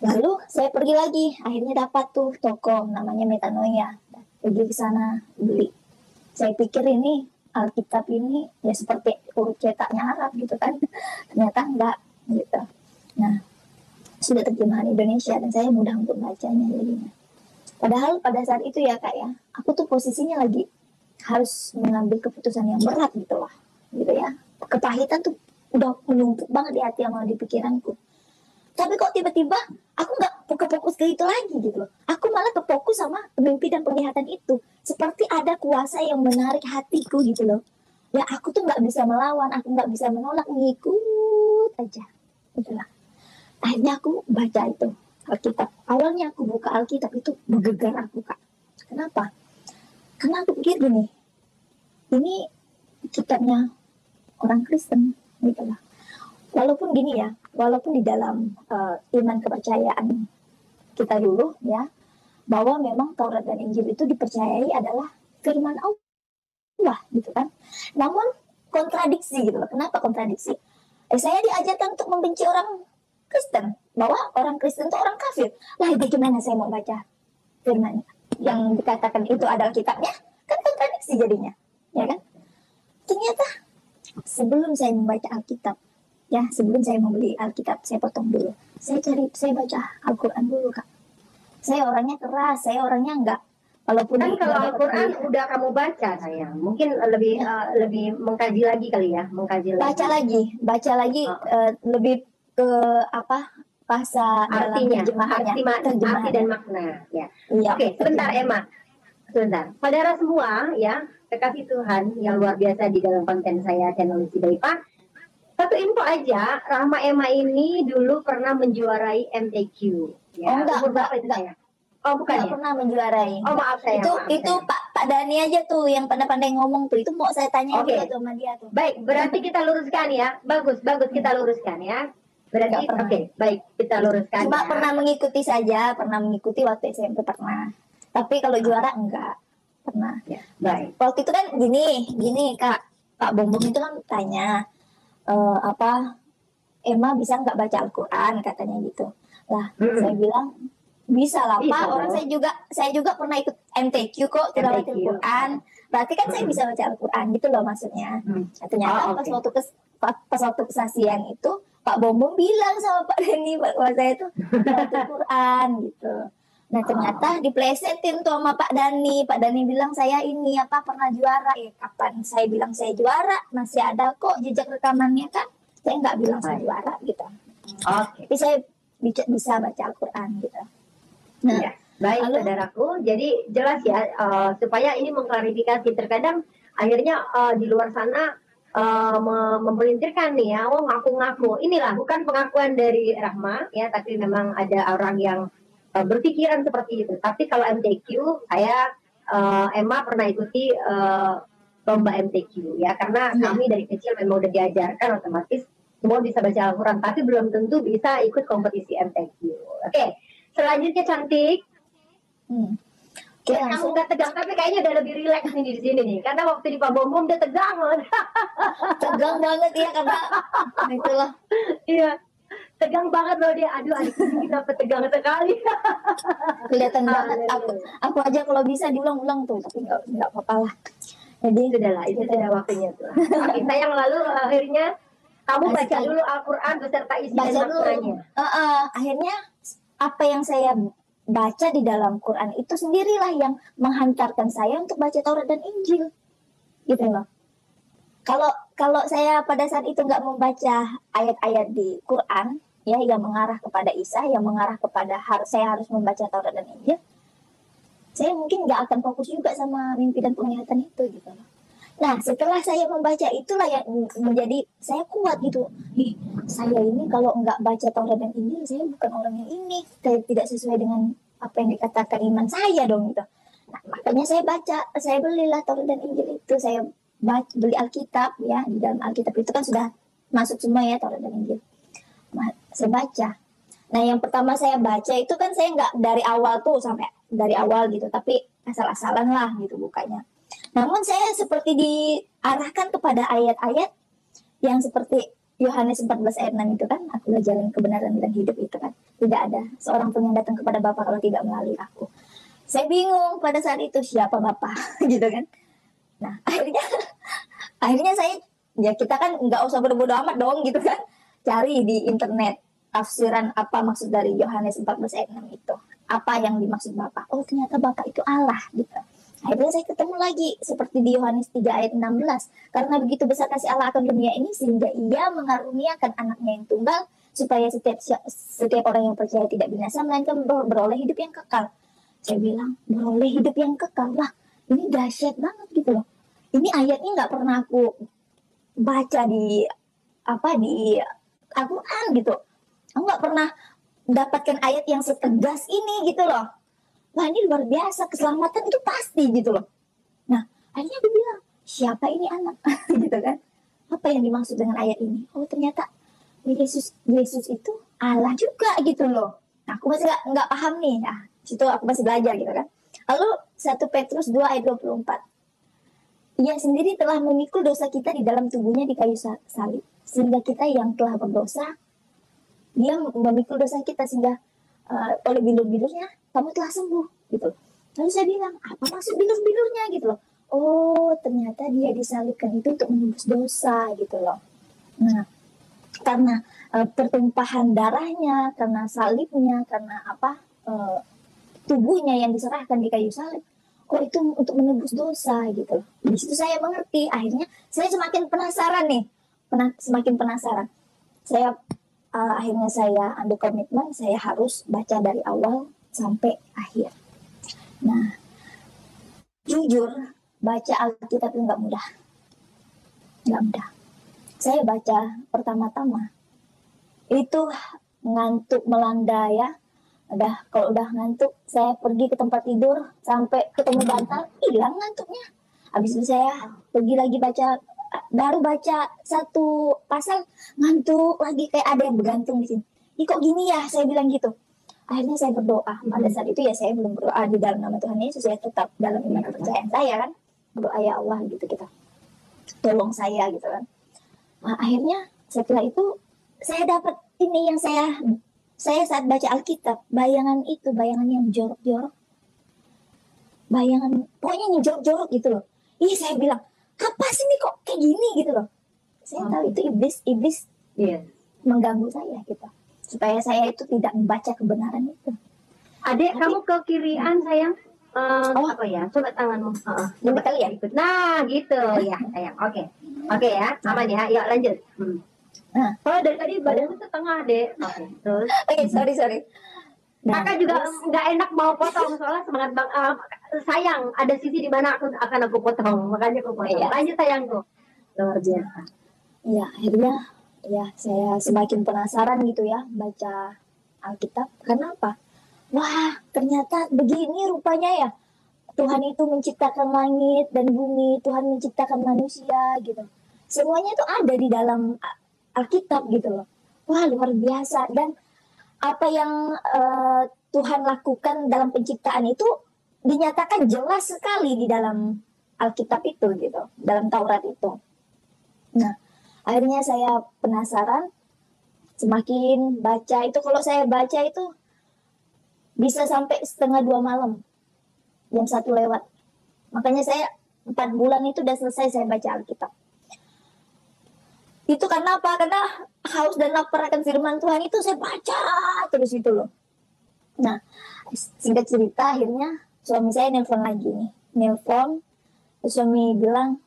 lalu saya pergi lagi, akhirnya dapat tuh toko namanya Metanoia. Pergi ke sana beli. Saya pikir ini Alkitab ini ya seperti huruf cetaknya Arab gitu kan, ternyata enggak gitu. Nah, sudah terjemahan Indonesia dan saya mudah untuk bacanya jadinya. Padahal pada saat itu ya Kak ya, aku tuh posisinya lagi harus mengambil keputusan yang berat gitu lah, gitu ya. Kepahitan tuh udah menumpuk banget di hati sama di pikiranku. Tapi kok tiba-tiba aku nggak fokus ke itu lagi gitu loh. Aku malah kefokus sama mimpi dan penglihatan itu. Seperti ada kuasa yang menarik hatiku gitu loh. Ya aku tuh nggak bisa melawan, aku nggak bisa menolak, ngikut aja. Itulah. Akhirnya aku baca itu Alkitab. Awalnya aku buka Alkitab itu bergegar aku Kak. Kenapa? Karena aku pikir gini, ini kitabnya orang Kristen gitu lah. Walaupun gini ya, walaupun di dalam iman kepercayaan kita dulu ya, bahwa memang Taurat dan Injil itu dipercayai adalah firman Allah gitu kan. Namun kontradiksi gitu loh. Kenapa kontradiksi? Saya diajarkan untuk membenci orang Kristen, bahwa orang Kristen itu orang kafir. Lah bagaimana saya mau baca firman yang dikatakan itu adalah kitabnya? Kan kontradiksi jadinya, ya kan? Ternyata sebelum saya membaca Alkitab, ya sebelum saya membeli Alkitab, saya potong dulu. Saya baca Al-Quran dulu Kak. Saya orangnya keras, saya orangnya enggak. Walaupun
kan kalau Al-Quran udah kamu baca sayang, mungkin lebih mengkaji lagi kali ya,
baca lagi lebih ke apa bahasa
artinya,
terjemahannya,
arti dan makna ya.
Iya,
Oke, sebentar Emma, sebentar. Saudara semua ya, kekasih Tuhan yang luar biasa di dalam konten saya channel Sidaipa. Satu info aja, Rahma Emma ini dulu pernah menjuarai MTQ. Ya.
Enggak.
Oh bukan ya?
Pernah menjuarai.
Oh maaf saya.
Itu Pak Dani aja tuh yang pandai-pandai ngomong tuh. Itu mau saya tanya juga tuh sama dia tuh.
Baik, berarti kita luruskan ya. Bagus kita luruskan ya. Berarti baik kita luruskan.
Cuma pernah mengikuti saja, pernah mengikuti waktu SMP pernah. Tapi kalau juara enggak pernah.
Ya, baik.
Waktu itu kan gini Kak, Pak Bombong itu kan tanya Emma bisa nggak baca Al-Quran katanya gitu. Lah, saya bilang bisa lah Pak. Orang saya juga pernah ikut MTQ kok tilawah Al-Quran. Berarti kan saya bisa baca Al-Quran gitu loh maksudnya. Ternyata pas waktu kesaksian itu Pak Bombong bilang sama Pak Deni bahwa saya itu tilawah Al-Quran gitu. Nah ternyata diplesetin tuh sama Pak Dani. Pak Dani bilang saya ini pernah juara. Ya kapan saya bilang saya juara? Masih ada kok jejak rekamannya kan. Saya nggak bilang saya juara gitu. Tapi saya bisa baca Al-Quran gitu. Nah,
ya, baik saudaraku. Jadi jelas ya supaya ini mengklarifikasi. Terkadang akhirnya di luar sana mempelintirkan nih ya. Oh ngaku-ngaku. Inilah bukan pengakuan dari Rahma ya, tapi memang ada orang yang berpikiran seperti itu. Tapi kalau MTQ, saya Emma pernah ikuti lomba MTQ ya, karena kami dari kecil memang udah diajarkan otomatis semua bisa baca Al-Quran, tapi belum tentu bisa ikut kompetisi MTQ. Oke, selanjutnya cantik. Kamu udah tegang, tapi kayaknya udah lebih rileks nih di sini nih, karena waktu di Pak Bombom udah tegang loh.
Tegang banget ya karena itulah.
Iya. Tegang banget loh dia. Aduh, adik ini kenapa tegang sekali.
Kelihatan banget. Aku aja kalau bisa diulang-ulang tuh, tapi nggak apa-apa lah. Jadi
sudahlah, itu sudah waktunya tuh. Oke, sayang, lalu akhirnya kamu baca dulu Al-Quran beserta isi dan maknanya.
Akhirnya apa yang saya baca di dalam Quran itu sendirilah yang menghantarkan saya untuk baca Taurat dan Injil, gitu loh. Kalau saya pada saat itu nggak membaca ayat-ayat di Quran, ya yang mengarah kepada Isa, yang mengarah kepada saya harus membaca Taurat dan Injil, saya mungkin nggak akan fokus juga sama mimpi dan penglihatan itu gitu loh. Nah setelah saya membaca itulah yang menjadi saya kuat gitu. Saya ini kalau nggak baca Taurat dan Injil, saya bukan orang yang ini, saya tidak sesuai dengan apa yang dikatakan iman saya dong gitu. Nah makanya saya belilah Taurat dan Injil itu, saya beli Alkitab ya, di dalam Alkitab itu kan sudah masuk semua ya, Taurat dan Injil. Saya baca. Nah yang pertama saya baca itu kan saya nggak dari awal tuh sampai dari awal gitu, tapi asal-asalan lah gitu bukanya. Namun saya seperti diarahkan kepada ayat-ayat yang seperti Yohanes 14 ayat 6 itu kan, akulah jalan kebenaran dan hidup itu kan. Tidak ada seorang pun yang datang kepada Bapa kalau tidak melalui aku. Saya bingung pada saat itu siapa Bapa gitu kan. Nah akhirnya saya, ya kita kan nggak usah bodoh-bodoh amat dong gitu kan. Cari di internet tafsiran apa maksud dari Yohanes 14 ayat 6 itu. Apa yang dimaksud Bapa. Oh ternyata Bapa itu Allah gitu. Akhirnya saya ketemu lagi seperti di Yohanes 3 ayat 16. Karena begitu besar kasih Allah akan dunia ini sehingga ia mengaruniakan anaknya yang tunggal supaya setiap orang yang percaya tidak binasa melainkan beroleh hidup yang kekal. Saya bilang beroleh hidup yang kekal. Wah ini dahsyat banget gitu loh. Ini ayatnya nggak pernah aku baca di Al-Quran gitu. Aku nggak pernah mendapatkan ayat yang setegas ini gitu loh. Wah ini luar biasa, keselamatan itu pasti gitu loh. Nah akhirnya aku bilang siapa ini anak gitu kan. Apa yang dimaksud dengan ayat ini? Oh ternyata Yesus itu Allah juga gitu loh. Nah, aku masih nggak paham nih. Nah situ aku masih belajar gitu kan. Lalu 1 Petrus 2 ayat 24. Ia sendiri telah memikul dosa kita di dalam tubuhnya di kayu salib. Sehingga kita yang telah berdosa, dia memikul dosa kita sehingga oleh bilur-bilurnya kamu telah sembuh gitu. Lalu saya bilang, apa maksud bilur-bilurnya gitu loh. Oh ternyata dia disalibkan itu untuk menebus dosa gitu loh. Nah karena pertumpahan darahnya, karena salibnya, karena tubuhnya yang diserahkan di kayu salib, oh itu untuk menebus dosa gitu loh. Di situ saya mengerti. Akhirnya saya semakin penasaran nih, semakin penasaran. Saya akhirnya saya ambil komitmen, saya harus baca dari awal sampai akhir. Nah, jujur baca Alkitab itu nggak mudah. Saya baca pertama-tama itu ngantuk melanda ya. Kalau udah ngantuk, saya pergi ke tempat tidur sampai ketemu bantal, hilang ngantuknya. Habis itu saya pergi lagi baru baca satu pasal, ngantuk lagi kayak ada yang bergantung di sini. Ih kok gini ya, saya bilang gitu. Akhirnya saya berdoa. Pada saat itu ya saya belum berdoa di dalam nama Tuhan Yesus, saya tetap dalam iman kepercayaan saya kan. Berdoa ya Allah gitu kita. Tolong saya gitu kan. Nah, akhirnya setelah itu saya dapat ini yang saya saat baca Alkitab, bayangan yang jorok-jorok. Pokoknya yang jorok-jorok gitu loh. Ih saya bilang, apa sih ini kok kayak gini gitu loh. Saya tahu itu iblis mengganggu saya gitu. Supaya saya itu tidak membaca kebenaran itu.
Adek, kamu ke kirian sayang. Apa ya? Coba tanganmu.
Lebih kali ya?
Nah, gitu ya sayang. Oke ya, aman ya. Yuk lanjut.
Nah,
kalau dari tadi badanmu setengah deh. Oke, terus.
Oke, sorry. Nah,
Kakak juga nggak enak mau potong soalnya semangat bang. Sayang, ada sisi di mana akan aku potong, makanya aku potong.
Iya.
Lanjut sayangku. Luar biasa.
Iya, akhirnya ya saya semakin penasaran gitu ya baca Alkitab. Kenapa? Wah, ternyata begini rupanya ya. Tuhan itu menciptakan langit dan bumi, Tuhan menciptakan manusia gitu. Semuanya itu ada di dalam Alkitab gitu loh. Wah, luar biasa. Dan apa yang Tuhan lakukan dalam penciptaan itu dinyatakan jelas sekali di dalam Alkitab itu gitu, dalam Taurat itu. Nah, akhirnya saya penasaran, semakin baca itu, kalau saya baca itu bisa sampai 1:30 malam, jam 1 lewat. Makanya saya 4 bulan itu udah selesai saya baca Alkitab. Itu karena apa? Karena haus dan lapar akan firman Tuhan itu saya baca terus itu loh. Nah, singkat cerita akhirnya suami saya nelpon lagi nih. Suami bilang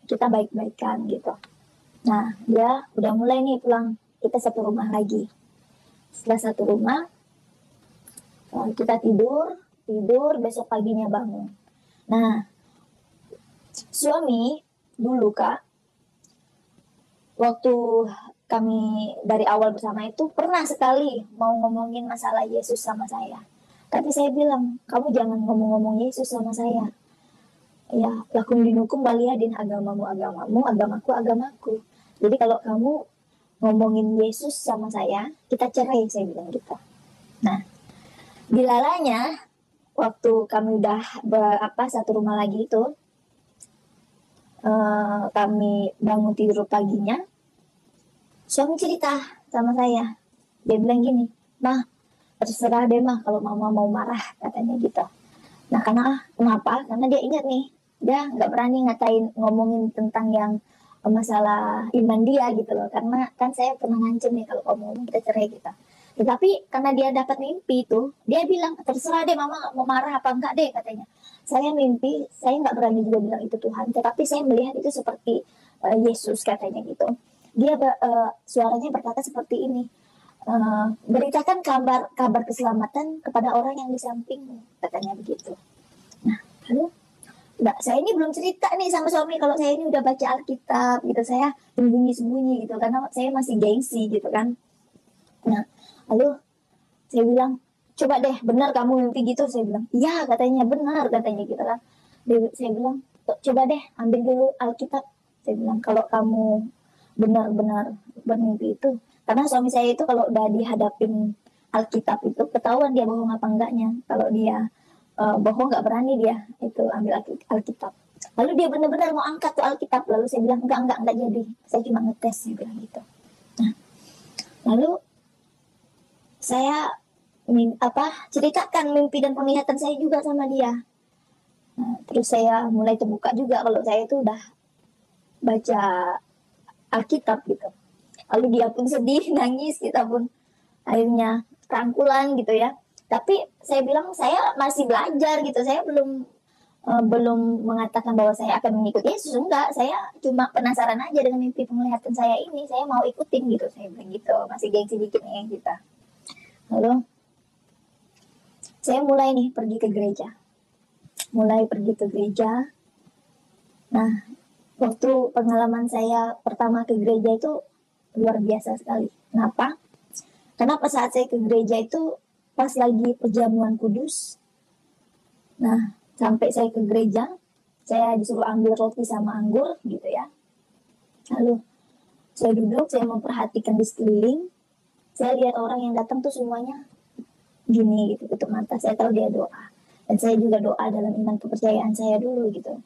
kita baik-baikan gitu. Nah, dia udah mulai nih pulang. Kita satu rumah lagi. Setelah satu rumah, kita tidur, besok paginya bangun. Nah, suami dulu Kak, waktu kami dari awal bersama itu pernah sekali mau ngomongin masalah Yesus sama saya. Tapi saya bilang, kamu jangan ngomong-ngomong Yesus sama saya. ya lakum dinukum waliyadin, agamamu agamamu, agamaku agamaku. Jadi kalau kamu ngomongin Yesus sama saya, kita cerai, saya bilang gitu. Nah, dilalanya waktu kami udah satu rumah lagi itu, kami bangun tidur paginya, suami cerita sama saya. Dia bilang gini, "Mah, terserah deh mah kalau mama mau marah," katanya gitu. Nah, kenapa? Karena dia ingat nih, dia nggak berani ngomongin tentang yang masalah iman dia gitu loh. Karena kan saya pernah ngancem nih kalau kamu ngomong kita cerai kita. Tetapi karena dia dapat mimpi itu, dia bilang terserah deh mama mau marah apa enggak deh, katanya. Saya mimpi, saya nggak berani juga bilang itu Tuhan, tetapi saya melihat itu seperti Yesus, katanya gitu. Dia suaranya berkata seperti ini, beritakan kabar keselamatan kepada orang yang di sampingmu, katanya begitu. Nah, lalu saya ini belum cerita nih sama suami kalau saya ini udah baca Alkitab gitu, saya sembunyi-sembunyi gitu karena saya masih gengsi gitu kan. Nah, lalu saya bilang, "Coba deh, benar kamu mimpi gitu?" Saya bilang, "Iya," katanya, "benar," katanya gitu kan. Saya bilang, "Coba deh ambil dulu Alkitab," saya bilang, "kalau kamu benar-benar bermimpi itu." Karena suami saya itu kalau udah dihadapin Alkitab itu ketahuan dia bohong apa enggaknya. Kalau dia bohong nggak berani dia itu ambil Alkitab. Lalu dia benar-benar mau angkat tuh Alkitab, lalu saya bilang enggak jadi, saya cuma ngetes, saya bilang gitu. Nah, lalu saya ceritakan mimpi dan penglihatan saya juga sama dia. Nah, terus saya mulai terbuka juga kalau saya itu udah baca Alkitab gitu. Lalu dia pun sedih, nangis, kita pun akhirnya rangkulan gitu ya. Tapi saya bilang saya masih belajar gitu, saya belum mengatakan bahwa saya akan mengikuti Yesus, enggak. Saya cuma penasaran aja dengan mimpi penglihatan saya ini, saya mau ikutin gitu, saya bilang gitu, masih gengsi dikit nih kita. Lalu saya mulai nih pergi ke gereja. Nah, waktu pengalaman saya pertama ke gereja itu luar biasa sekali. Kenapa? Karena pas saat saya ke gereja itu pas lagi perjamuan kudus. Nah, sampai saya ke gereja, saya disuruh ambil roti sama anggur gitu ya. Lalu saya duduk, saya memperhatikan di sekeliling. Saya lihat orang yang datang tuh semuanya gini gitu, tutup mata. Saya tahu dia doa. Dan saya juga doa dalam iman kepercayaan saya dulu gitu.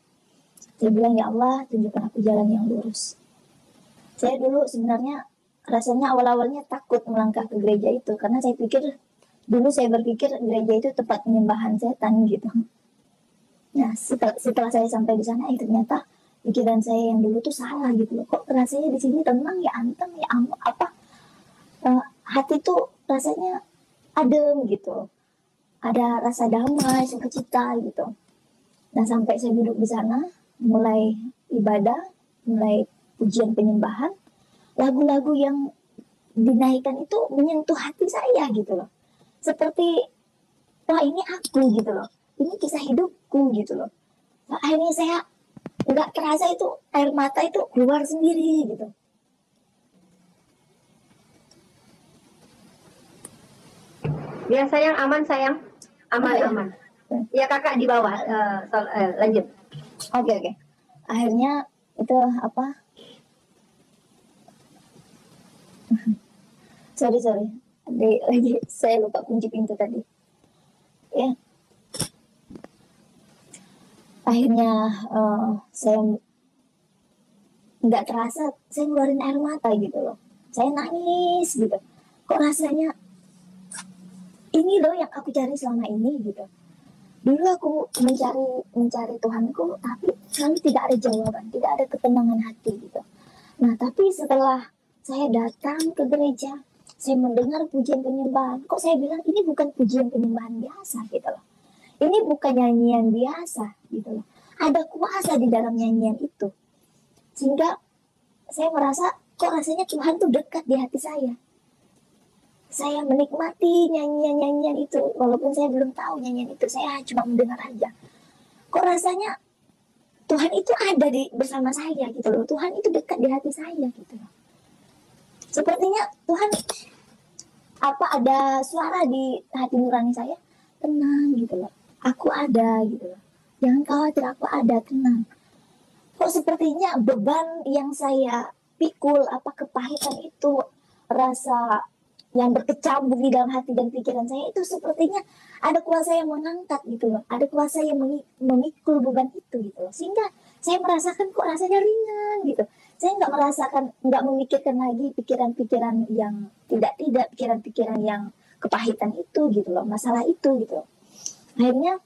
Saya bilang, "Ya Allah, tunjukkan aku jalan yang lurus." Saya dulu sebenarnya rasanya awal-awalnya takut melangkah ke gereja itu, karena saya berpikir gereja itu tempat penyembahan setan gitu. Nah, setelah saya sampai di sana, ternyata pikiran saya yang dulu tuh salah gitu loh. Kok rasanya di sini tenang ya, anteng ya, hati tuh rasanya adem gitu. Ada rasa damai, sukacita gitu. Nah, sampai saya duduk di sana, mulai ibadah, mulai pujian penyembahan, lagu-lagu yang dinaikkan itu menyentuh hati saya gitu loh. Seperti, wah ini aku gitu loh. Ini kisah hidupku gitu loh. Nah, akhirnya saya nggak terasa itu air mata itu keluar sendiri gitu.
Ya sayang, aman sayang. Aman. Ya kakak di bawah, lanjut.
Oke. Akhirnya itu sorry lagi saya lupa kunci pintu tadi ya. Akhirnya saya nggak terasa saya ngeluarin air mata gitu loh, saya nangis gitu. Kok rasanya ini loh yang aku cari selama ini gitu. Dulu aku mencari Tuhanku, tapi selalu tidak ada jawaban, tidak ada ketenangan hati gitu. Nah, tapi setelah saya datang ke gereja, saya mendengar pujian penyembahan. Kok saya bilang ini bukan pujian penyembahan biasa gitu loh. Ini bukan nyanyian biasa gitu loh. Ada kuasa di dalam nyanyian itu. Sehingga saya merasa kok rasanya Tuhan tuh dekat di hati saya. Saya menikmati nyanyian-nyanyian itu. Walaupun saya belum tahu nyanyian itu, saya cuma mendengar aja. Kok rasanya Tuhan itu ada bersama saya gitu loh. Tuhan itu dekat di hati saya gitu loh. Sepertinya Tuhan ada suara di hati nurani saya, tenang gitu loh. Aku ada gitu loh. Jangan khawatir, aku ada, tenang. Kok sepertinya beban yang saya pikul, apa kepahitan itu, rasa yang berkecamuk di dalam hati dan pikiran saya itu sepertinya ada kuasa yang mengangkat gitu loh, ada kuasa yang memikul beban itu gitu loh, sehingga saya merasakan kok rasanya ringan gitu. Saya nggak merasakan, nggak memikirkan lagi pikiran-pikiran yang tidak pikiran-pikiran yang kepahitan itu gitu loh, masalah itu gitu loh. Akhirnya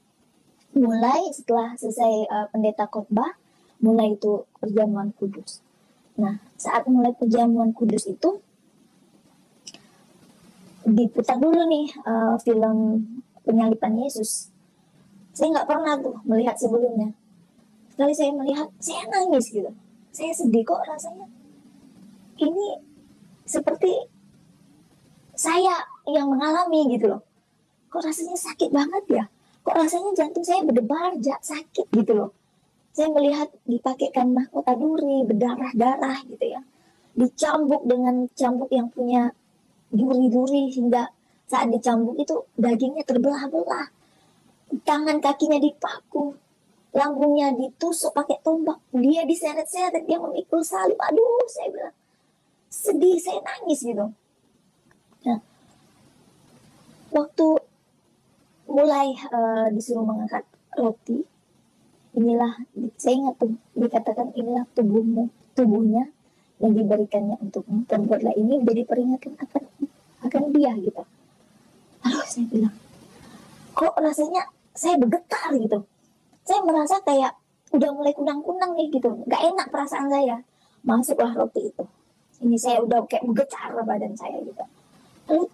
mulai setelah selesai pendeta khotbah, mulai itu perjamuan kudus. Nah, saat mulai perjamuan kudus itu diputar dulu nih film penyaliban Yesus. Saya nggak pernah tuh melihat sebelumnya. Sekali saya melihat, saya nangis gitu. Saya sedih kok rasanya. Ini seperti saya yang mengalami gitu loh. Kok rasanya sakit banget ya? Kok rasanya jantung saya berdebar, sakit gitu loh. Saya melihat dipakaikan mahkota duri, berdarah-darah gitu ya. Dicambuk dengan cambuk yang punya duri-duri, hingga saat dicambuk itu dagingnya terbelah-belah, tangan kakinya dipaku, lambungnya ditusuk pakai tombak, dia diseret-seret, dia memikul salib. Aduh, saya bilang sedih, saya nangis gitu. Nah, waktu mulai disuruh mengangkat roti, inilah, saya ingat tuh dikatakan inilah tubuhnya yang diberikannya untukmu, perbuatlah ini menjadi peringatan akan dia gitu. Aduh, saya bilang, kok rasanya saya bergetar gitu. Saya merasa kayak udah mulai kunang-kunang nih gitu, nggak enak perasaan saya. Masuklah roti itu. Ini saya udah kayak bergetar badan saya gitu. Lalu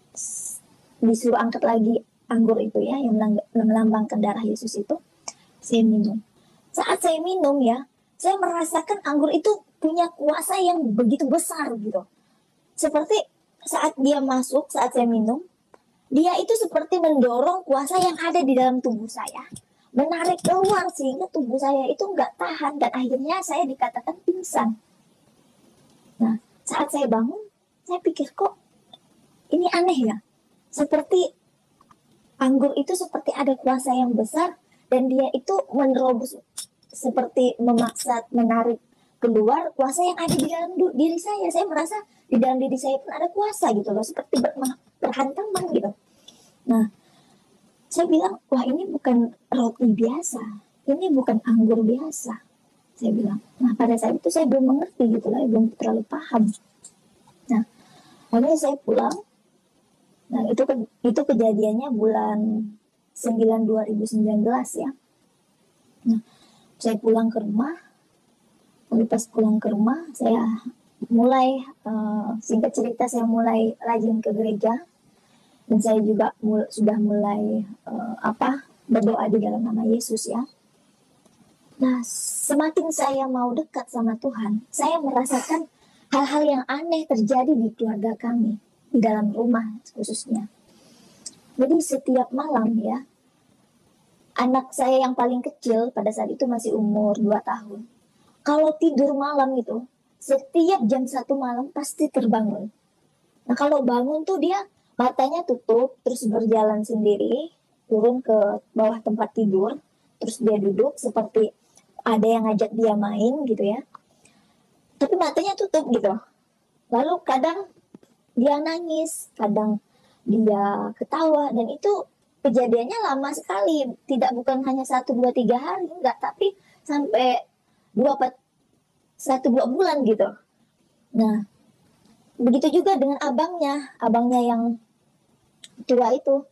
disuruh angkat lagi anggur itu ya, yang melambangkan darah Yesus itu. Saya minum. Saat saya minum ya, saya merasakan anggur itu punya kuasa yang begitu besar gitu. Seperti saat dia masuk, saat saya minum, dia itu seperti mendorong kuasa yang ada di dalam tubuh saya, menarik keluar sehingga tubuh saya itu nggak tahan, dan akhirnya saya dikatakan pingsan. Nah, saat saya bangun, saya pikir kok ini aneh ya, seperti anggur itu seperti ada kuasa yang besar dan dia itu menerobos, seperti memaksa menarik keluar kuasa yang ada di dalam diri saya. Saya merasa di dalam diri saya pun ada kuasa gitu loh, seperti berhantaman gitu. Nah, saya bilang, wah ini bukan roti biasa, ini bukan anggur biasa, saya bilang. Nah, pada saat itu saya belum mengerti gitu lah, belum terlalu paham. Nah, akhirnya saya pulang. Nah, itu kejadiannya bulan 9 2019 ya. Nah, saya pulang ke rumah. Lalu pas pulang ke rumah, saya mulai, singkat cerita, saya mulai rajin ke gereja. Dan saya juga sudah mulai berdoa di dalam nama Yesus ya. Nah, semakin saya mau dekat sama Tuhan, saya merasakan hal-hal yang aneh terjadi di keluarga kami, di dalam rumah khususnya. Jadi setiap malam ya, anak saya yang paling kecil pada saat itu masih umur 2 tahun. Kalau tidur malam itu, setiap jam 1 malam pasti terbangun. Nah, kalau bangun tuh dia matanya tutup, terus berjalan sendiri, turun ke bawah tempat tidur, terus dia duduk seperti ada yang ngajak dia main gitu ya. Tapi matanya tutup gitu. Lalu kadang dia nangis, kadang dia ketawa, dan itu kejadiannya lama sekali. Bukan hanya 1, 2, 3 hari, enggak, tapi sampai 1-2 bulan gitu. Nah, begitu juga dengan abangnya yang tua itu.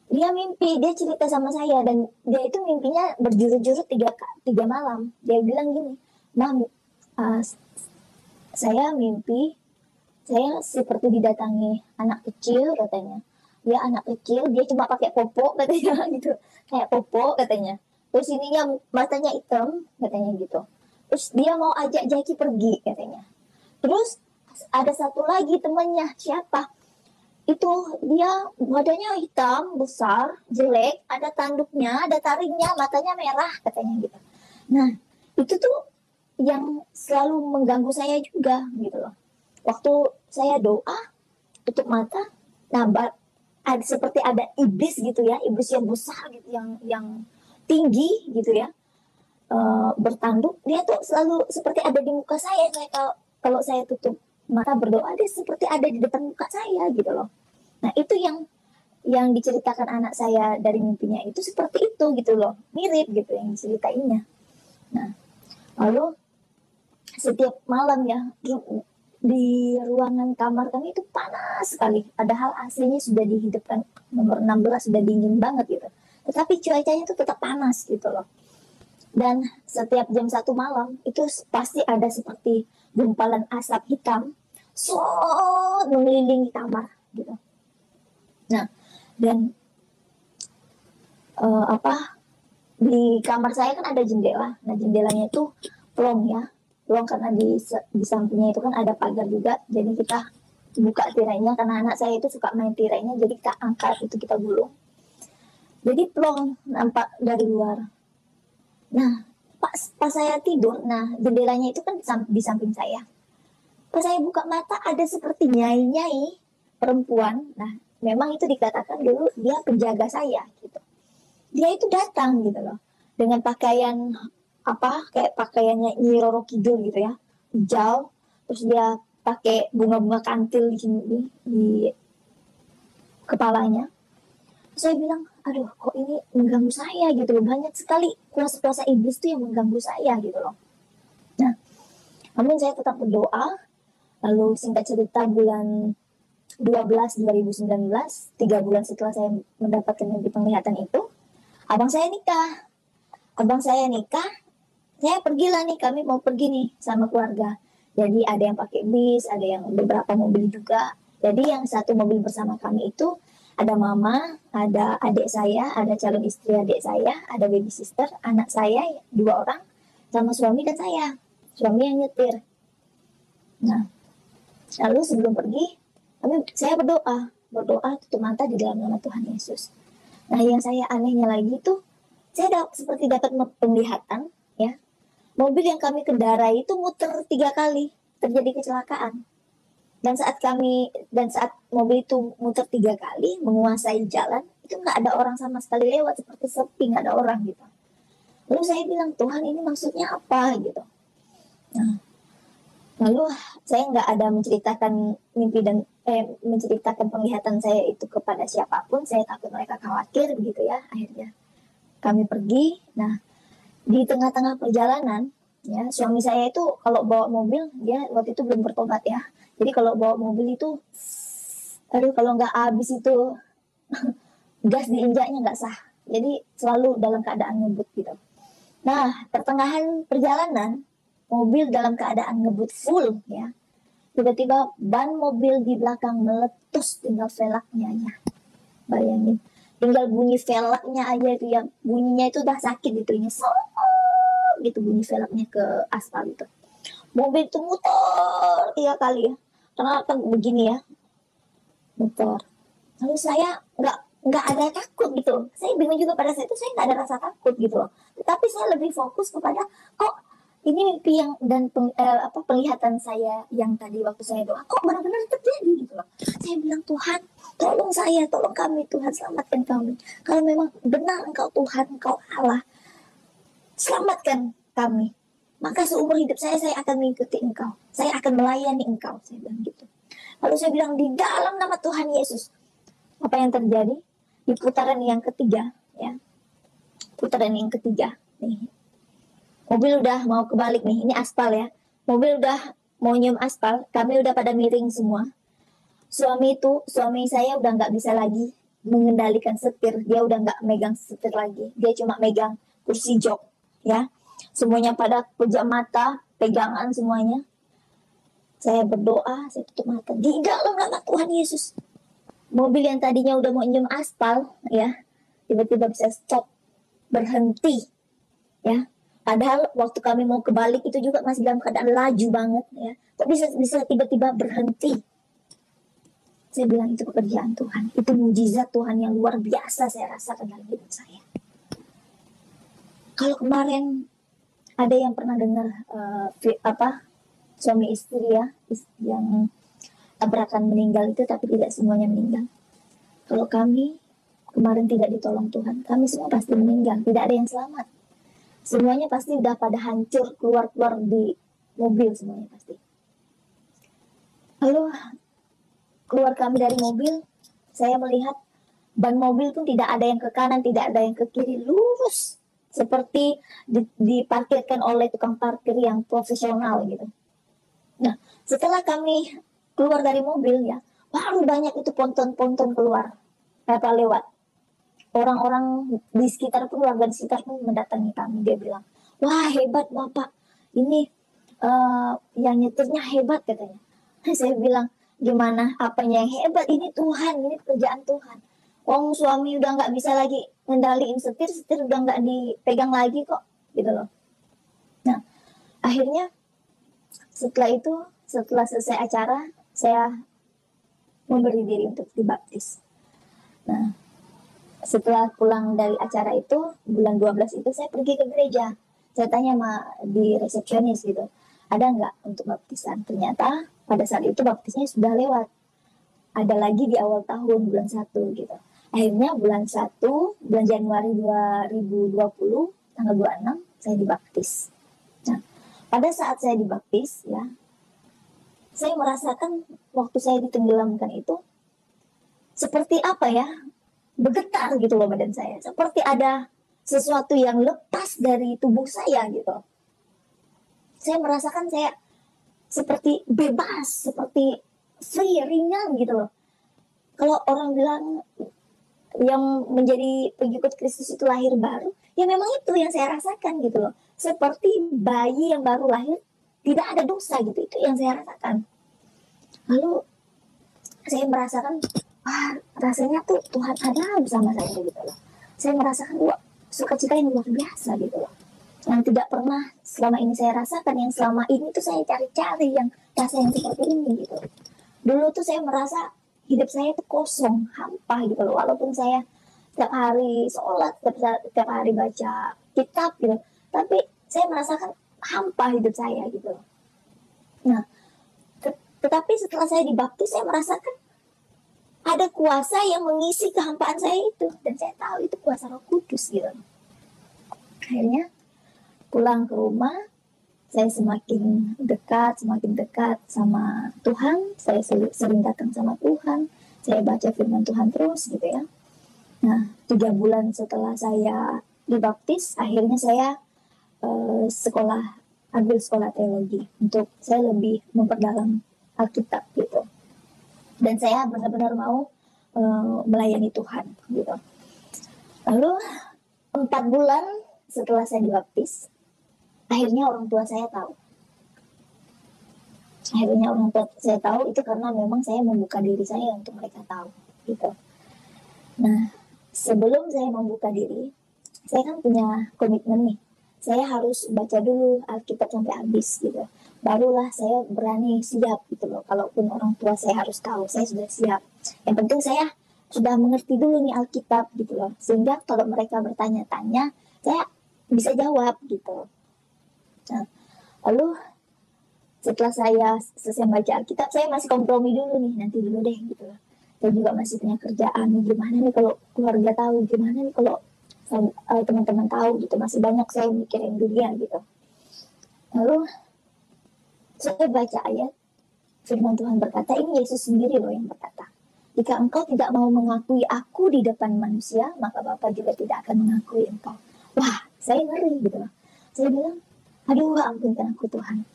Dia mimpi, dia cerita sama saya, dan dia itu mimpinya berjurut-jurut 3 malam. Dia bilang gini, Mam, saya mimpi, saya seperti didatangi anak kecil katanya. Dia anak kecil, dia cuma pakai popok katanya gitu, kayak popok katanya. Terus ininya matanya hitam katanya gitu. Terus dia mau ajak Jaki pergi katanya. Terus ada satu lagi temannya, siapa? Itu dia badannya hitam, besar, jelek, ada tanduknya, ada taringnya, matanya merah katanya gitu. Nah, itu tuh yang selalu mengganggu saya juga gitu loh. Waktu saya doa, tutup mata, seperti ada iblis gitu ya, iblis yang besar gitu, yang tinggi gitu ya, bertanduk, dia tuh selalu seperti ada di muka saya. Kalau saya tutup mata berdoa, dia seperti ada di depan muka saya gitu loh. Nah itu yang diceritakan anak saya dari mimpinya itu seperti itu gitu loh, mirip gitu yang diceritainnya. Nah lalu setiap malam ya, di ruangan kamar kami itu panas sekali, padahal AC-nya sudah dihidupkan nomor 16, sudah dingin banget gitu, tetapi cuacanya itu tetap panas gitu loh. Dan setiap jam 1 malam itu pasti ada seperti gumpalan asap hitam mengelilingi kamar gitu. Nah dan di kamar saya kan ada jendela. Nah jendelanya itu plong ya, plong karena di sampingnya itu kan ada pagar juga. Jadi kita buka tirainya karena anak saya itu suka main tirainya. Jadi kita angkat itu, kita gulung. Jadi plong nampak dari luar. Nah pas saya tidur, nah jendelanya itu kan di samping saya. Pas saya buka mata ada seperti nyai-nyai perempuan. Nah memang itu dikatakan dulu dia penjaga saya gitu. Dia itu datang gitu loh dengan pakaian kayak pakaiannya Nyi Roro Kidul gitu ya, hijau, terus dia pakai bunga-bunga kantil di kepalanya. Saya bilang, aduh kok ini mengganggu saya gitu loh, banyak sekali kuasa-kuasa iblis tuh yang mengganggu saya gitu loh. Nah namun saya tetap berdoa. Lalu singkat cerita bulan 12 2019, 3 bulan setelah saya mendapatkan mimpi penglihatan itu, abang saya nikah, saya pergilah nih, kami mau pergi nih sama keluarga. Jadi ada yang pakai bis, ada yang beberapa mobil juga. Jadi yang satu mobil bersama kami itu ada mama, ada adik saya, ada calon istri adik saya, ada baby sister, anak saya 2 orang, sama suami dan saya. Suami yang nyetir. Nah, lalu sebelum pergi, saya berdoa tutup mata di dalam nama Tuhan Yesus. Nah, yang saya anehnya lagi tuh, saya seperti dapat penglihatan, ya. Mobil yang kami kendarai itu muter 3 kali, terjadi kecelakaan. Dan saat mobil itu muter 3 kali, menguasai jalan, itu nggak ada orang sama sekali lewat, seperti sepi, nggak ada orang gitu. Lalu saya bilang, Tuhan ini maksudnya apa gitu. Nah, lalu saya nggak ada menceritakan mimpi dan menceritakan penglihatan saya itu kepada siapapun. Saya takut mereka khawatir begitu ya. Akhirnya kami pergi. Nah di tengah-tengah perjalanan ya, suami saya itu kalau bawa mobil, dia waktu itu belum bertobat ya. Jadi kalau bawa mobil itu, kalau nggak habis itu gas diinjaknya nggak sah. Jadi selalu dalam keadaan ngebut gitu. Nah pertengahan perjalanan, mobil dalam keadaan ngebut full ya. Tiba-tiba ban mobil di belakang meletus, tinggal velgnya aja. Bayangin, tinggal bunyi velgnya aja itu ya, bunyinya itu udah sakit gitu, gitu bunyi velgnya ke aspal itu. Mobil itu muter 3 kali ya, karena kan begini ya, muter. Lalu saya nggak ada takut gitu. Saya bingung juga pada saat itu, saya nggak ada rasa takut gitu loh. Tetapi saya lebih fokus kepada kok ini mimpi yang dan penglihatan saya yang tadi waktu saya doa kok benar-benar terjadi gitu loh. Saya bilang, Tuhan tolong saya, tolong kami Tuhan, selamatkan kami. Kalau memang benar Engkau Tuhan, Engkau Allah, selamatkan kami. Maka seumur hidup saya akan mengikuti Engkau, saya akan melayani Engkau, saya bilang gitu. Lalu saya bilang, di dalam nama Tuhan Yesus. Apa yang terjadi di putaran yang ketiga ya, putaran yang ketiga nih, mobil udah mau kebalik nih, ini aspal ya. Mobil udah mau nyium aspal, kami udah pada miring semua. Suami saya udah nggak bisa lagi mengendalikan setir, dia udah nggak megang setir lagi, dia cuma megang kursi jok ya. Semuanya pada pejam mata, pegangan semuanya. Saya berdoa, saya tutup mata di dalam nama Tuhan Yesus. Mobil yang tadinya udah mau nyium aspal ya, tiba-tiba bisa stop, berhenti ya. Padahal waktu kami mau kebalik itu juga masih dalam keadaan laju banget ya. Kok bisa tiba-tiba berhenti? Saya bilang itu pekerjaan Tuhan, itu mujizat Tuhan yang luar biasa saya rasakan dalam hidup saya. Kalau kemarin ada yang pernah dengar suami istri ya, yang tabrakan meninggal itu, tapi tidak semuanya meninggal. Kalau kami kemarin tidak ditolong Tuhan, kami semua pasti meninggal, tidak ada yang selamat. Semuanya pasti udah pada hancur, keluar-keluar di mobil semuanya pasti. Lalu keluar kami dari mobil, saya melihat ban mobil pun tidak ada yang ke kanan, tidak ada yang ke kiri, lurus. Seperti diparkirkan oleh tukang parkir yang profesional gitu. Nah, setelah kami keluar dari mobil ya, baru banyak itu ponton-ponton keluar, lewat. Orang-orang di sekitar pun, warga di sekitar pun mendatangi kami. Dia bilang, wah hebat Bapak, ini yang nyetirnya hebat katanya. Saya bilang, gimana apanya yang hebat, ini Tuhan, ini pekerjaan Tuhan. Suami udah nggak bisa lagi ngendaliin setir udah nggak dipegang lagi kok, gitu loh. Nah, akhirnya setelah selesai acara, saya memberi diri untuk dibaptis. Nah, setelah pulang dari acara itu, bulan 12 itu saya pergi ke gereja. Saya tanya sama di resepsionis gitu, ada nggak untuk baptisan? Ternyata pada saat itu baptisnya sudah lewat. Ada lagi di awal tahun, bulan 1 gitu. Akhirnya bulan Januari 2020, tanggal 26, saya dibaptis. Nah, pada saat saya dibaptis ya, saya merasakan waktu saya ditenggelamkan itu seperti apa ya, bergetar gitu loh badan saya, seperti ada sesuatu yang lepas dari tubuh saya gitu. Saya merasakan saya seperti bebas, seperti free, ringan gitu loh. Kalau orang bilang yang menjadi pengikut Kristus itu lahir baru, ya memang itu yang saya rasakan gitu loh. Seperti bayi yang baru lahir, tidak ada dosa gitu, itu yang saya rasakan. Lalu saya merasakan, rasanya tuh Tuhan ada bersama saya gitu loh. Saya merasakan sukacita yang luar biasa gitu loh. Yang tidak pernah selama ini saya rasakan, yang selama ini tuh saya cari-cari yang rasa yang seperti ini gitu. Dulu tuh saya merasa hidup saya itu kosong, hampa gitu loh. Walaupun saya setiap hari sholat, setiap hari baca kitab gitu, tapi saya merasakan hampa hidup saya gitu loh. Nah, tetapi setelah saya dibaptis, saya merasakan ada kuasa yang mengisi kehampaan saya itu, dan saya tahu itu kuasa Roh Kudus gitu. Akhirnya pulang ke rumah, saya semakin dekat sama Tuhan. Saya sering datang sama Tuhan, saya baca firman Tuhan terus gitu ya. Nah, 3 bulan setelah saya dibaptis, akhirnya saya ambil sekolah teologi untuk saya lebih memperdalam Alkitab gitu. Dan saya benar-benar mau melayani Tuhan gitu. Lalu 4 bulan setelah saya dibaptis, akhirnya orang tua saya tahu. Itu karena memang saya membuka diri saya untuk mereka tahu gitu. Nah, sebelum saya membuka diri, saya kan punya komitmen nih. Saya harus baca dulu Alkitab sampai habis gitu. Barulah saya berani siap gitu loh. Kalaupun orang tua saya harus tahu, saya sudah siap. Yang penting saya sudah mengerti dulu nih Alkitab gitu loh. Sehingga kalau mereka bertanya-tanya, saya bisa jawab gitu. Nah, lalu setelah saya selesai baca Alkitab, saya masih kompromi dulu nih, nanti dulu deh gitu loh. Saya juga masih punya kerjaan, gimana nih kalau keluarga tahu, gimana nih kalau teman-teman tahu gitu, masih banyak saya mikirin dunia gitu. Lalu saya baca ayat, firman Tuhan berkata, ini Yesus sendiri loh yang berkata, jika engkau tidak mau mengakui aku di depan manusia, maka Bapa juga tidak akan mengakui engkau. Wah, saya ngeri gitu loh. Saya bilang, aduh ampunkan aku Tuhan.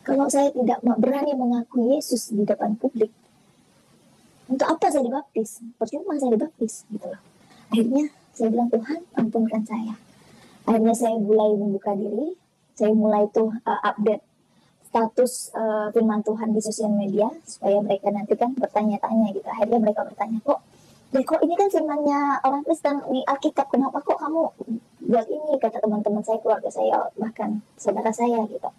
Kalau saya tidak berani mengakui Yesus di depan publik, untuk apa saya dibaptis? Percuma saya dibaptis gitu loh. Akhirnya saya bilang, Tuhan ampunkan saya. Akhirnya saya mulai membuka diri. Saya mulai tuh update status firman Tuhan di sosial media, supaya mereka nanti kan bertanya-tanya gitu. Akhirnya mereka bertanya, kok ini kan firmannya orang Kristen di Alkitab, kenapa kok kamu buat ini? Kata teman-teman saya, keluarga saya, bahkan saudara saya gitu.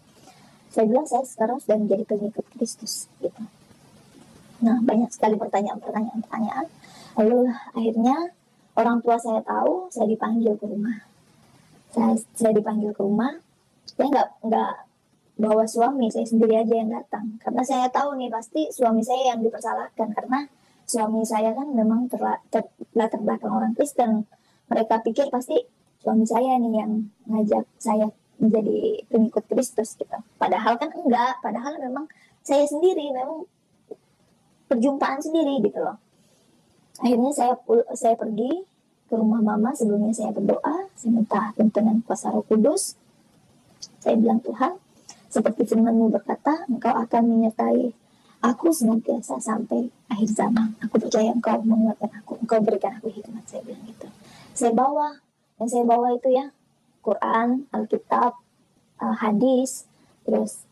Saya bilang, saya sekarang sudah menjadi pengikut Kristus gitu. Nah, banyak sekali pertanyaan. Lalu akhirnya orang tua saya tahu, saya dipanggil ke rumah. Saya dipanggil ke rumah. Saya nggak bawa suami, saya sendiri aja yang datang. Karena saya tahu nih pasti suami saya yang dipersalahkan, karena suami saya kan memang latar belakang orang Kristen. Mereka pikir pasti suami saya nih yang ngajak saya menjadi pengikut Kristus gitu. Padahal kan enggak, padahal memang saya sendiri, memang perjumpaan sendiri gitu loh. Akhirnya saya pergi ke rumah mama. Sebelumnya saya berdoa, saya minta tuntunan kuasa Roh Kudus. Saya bilang, Tuhan, seperti firman-Mu berkata, Engkau akan menyertai aku senantiasa sampai akhir zaman. Aku percaya Engkau menguatkan aku, Engkau berikan aku hikmat. Saya bilang gitu. Saya bawa, yang saya bawa itu ya Quran, Alkitab, hadis, terus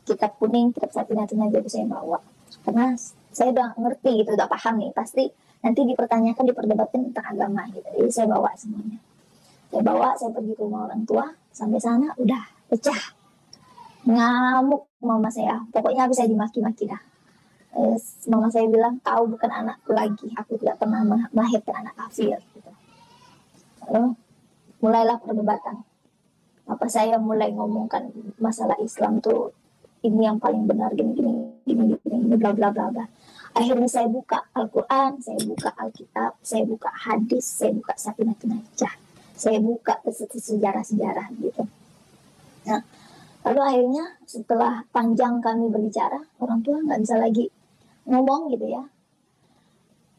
kitab kuning, kitab Satina-Tina itu saya bawa. Karena saya udah ngerti gitu, udah paham nih, pasti nanti dipertanyakan, diperdebatkan tentang agama gitu. Jadi saya bawa semuanya. Saya pergi ke rumah orang tua, sampai sana udah pecah. Ngamuk mama saya, pokoknya habis saya dimaki-maki dah. Mama saya bilang, kau bukan anakku lagi, aku tidak pernah melahirkan anak kafir gitu. Lalu mulailah perdebatan. Apa saya mulai ngomongkan masalah Islam tuh ini yang paling benar, gini bla bla bla bla. Akhirnya saya buka Al-Quran, saya buka Alkitab, saya buka hadis, saya buka Safinatun Najah, saya buka sejarah-sejarah gitu. Nah, lalu akhirnya setelah panjang kami berbicara, orang tua nggak bisa lagi ngomong gitu ya.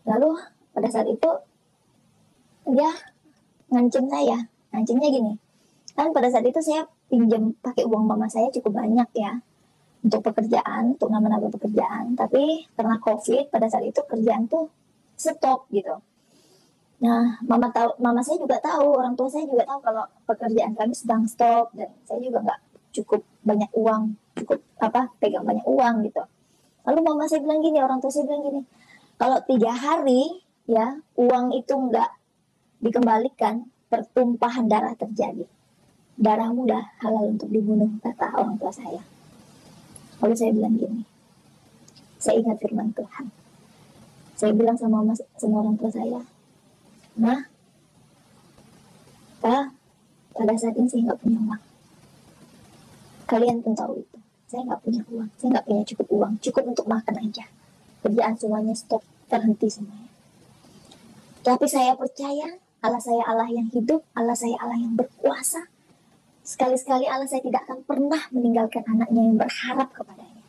Lalu pada saat itu dia ngancem saya, ngancemnya gini. Kan pada saat itu saya pinjam pakai uang mama saya cukup banyak ya, untuk pekerjaan, untuk nambah pekerjaan. Tapi karena COVID pada saat itu kerjaan tuh stop gitu. Nah, mama saya juga tahu, orang tua saya juga tahu kalau pekerjaan kami sedang stop, dan saya juga nggak cukup banyak uang, pegang banyak uang gitu. Lalu mama saya bilang gini, orang tua saya bilang gini, kalau 3 hari ya uang itu nggak dikembalikan, pertumpahan darah terjadi. Darahmu udah halal untuk dibunuh, kata orang tua saya. Lalu saya bilang gini, saya ingat firman Tuhan. Saya bilang sama orang tua saya, Ma, pada saat ini saya nggak punya uang. Kalian pun tahu itu. Saya nggak punya uang, saya nggak punya cukup uang, cukup untuk makan aja. Kerjaan semuanya stop, terhenti semuanya. Tapi saya percaya Allah saya Allah yang hidup, Allah saya Allah yang berkuasa. Sekali-sekali Allah saya tidak akan pernah meninggalkan anaknya yang berharap kepadanya.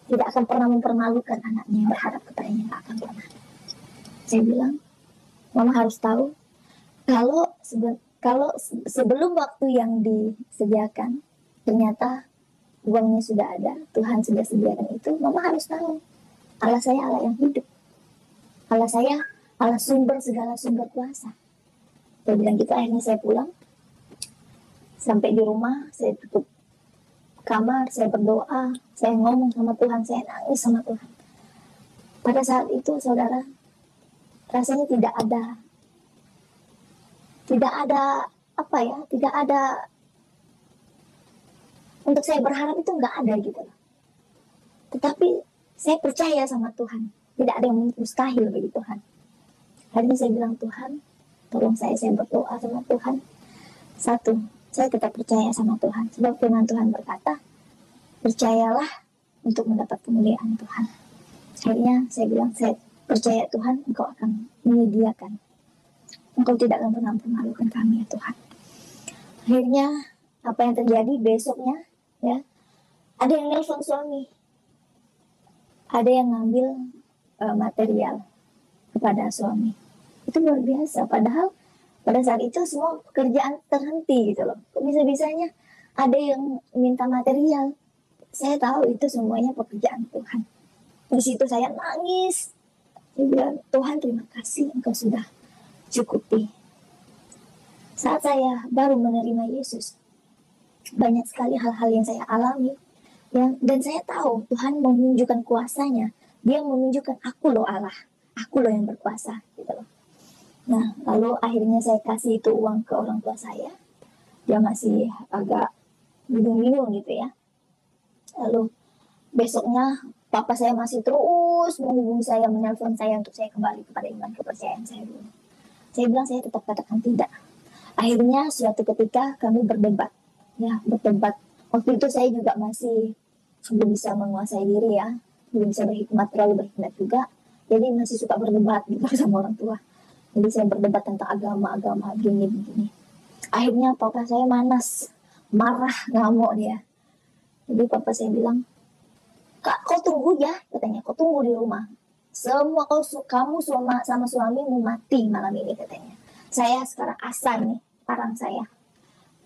Tidak akan pernah mempermalukan anaknya yang berharap kepadanya. Tidak akan pernah. Saya bilang, Mama harus tahu, kalau sebelum waktu yang disediakan, ternyata uangnya sudah ada, Tuhan sudah sediakan itu, Mama harus tahu. Allah saya Allah yang hidup. Allah saya Allah sumber segala sumber kuasa. Saya bilang gitu, akhirnya saya pulang. Sampai di rumah, saya tutup kamar, saya berdoa, saya ngomong sama Tuhan, saya nangis sama Tuhan. Pada saat itu, saudara, rasanya tidak ada untuk saya berharap itu nggak ada gitu. Tetapi saya percaya sama Tuhan, tidak ada yang mustahil bagi Tuhan. Hari ini saya bilang, Tuhan, tolong saya berdoa sama Tuhan. Satu, saya tetap percaya sama Tuhan. Sebab firman Tuhan berkata, percayalah untuk mendapat kemuliaan Tuhan. Akhirnya saya bilang, saya percaya Tuhan, Engkau akan menyediakan. Engkau tidak akan pernah mempermalukan kami ya Tuhan. Akhirnya apa yang terjadi besoknya ya, ada yang nelfon suami, ada yang ngambil material kepada suami. Itu luar biasa. Padahal pada saat itu semua pekerjaan terhenti gitu loh. Kok bisa-bisanya ada yang minta material? Saya tahu itu semuanya pekerjaan Tuhan. Di situ saya nangis. Saya bilang, Tuhan terima kasih Engkau sudah cukupi. Saat saya baru menerima Yesus, banyak sekali hal-hal yang saya alami. Ya, dan saya tahu Tuhan mau menunjukkan kuasanya. Dia menunjukkan aku loh Allah. Aku loh yang berkuasa gitu loh. Nah, lalu akhirnya saya kasih itu uang ke orang tua saya. Dia masih agak bingung-bingung gitu ya. Lalu besoknya papa saya masih terus menghubungi saya, menelpon saya untuk saya kembali kepada iman kepercayaan saya dulu. Saya bilang saya tetap katakan tidak. Akhirnya suatu ketika kami berdebat. Ya, berdebat. Waktu itu saya juga masih belum bisa menguasai diri ya. Belum bisa terlalu berhikmat juga. Jadi masih suka berdebat gitu sama orang tua. Jadi saya berdebat tentang agama begini. Akhirnya papa saya manas, marah, ngamuk dia. Jadi papa saya bilang, "Kak, kau tunggu ya," katanya, "kau tunggu di rumah. Semua kamu sama suamimu mati malam ini," katanya. "Saya sekarang asal nih, parang saya,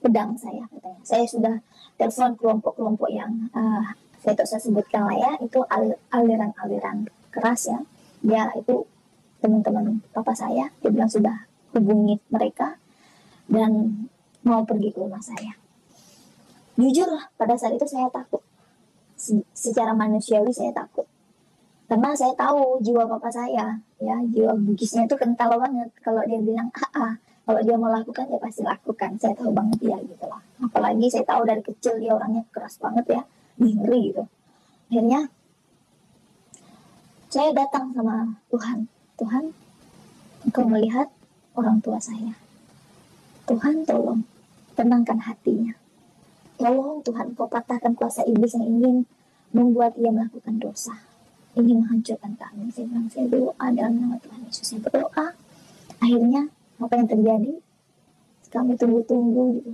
pedang saya," katanya. Saya sudah telepon kelompok-kelompok yang saya tak usah sebutkan lah ya, itu aliran-aliran keras ya. Dia itu teman-teman papa saya, dia bilang sudah hubungi mereka dan mau pergi ke rumah saya. Jujur pada saat itu saya takut. Secara manusiawi saya takut. Karena saya tahu jiwa papa saya, ya, jiwa bugisnya itu kental banget. Kalau dia bilang kalau dia mau lakukan dia pasti lakukan. Saya tahu banget dia gitu loh. Apalagi saya tahu dari kecil dia orangnya keras banget ya, ngeri gitu. Akhirnya saya datang sama Tuhan. Tuhan, Engkau melihat orang tua saya. Tuhan, tolong tenangkan hatinya. Tolong Tuhan, Kau patahkan kuasa iblis yang ingin membuat ia melakukan dosa, ingin menghancurkan kami. Saya bilang, saya doa dalam nama Tuhan Yesus. Saya berdoa. Akhirnya apa yang terjadi? Kami tunggu-tunggu gitu.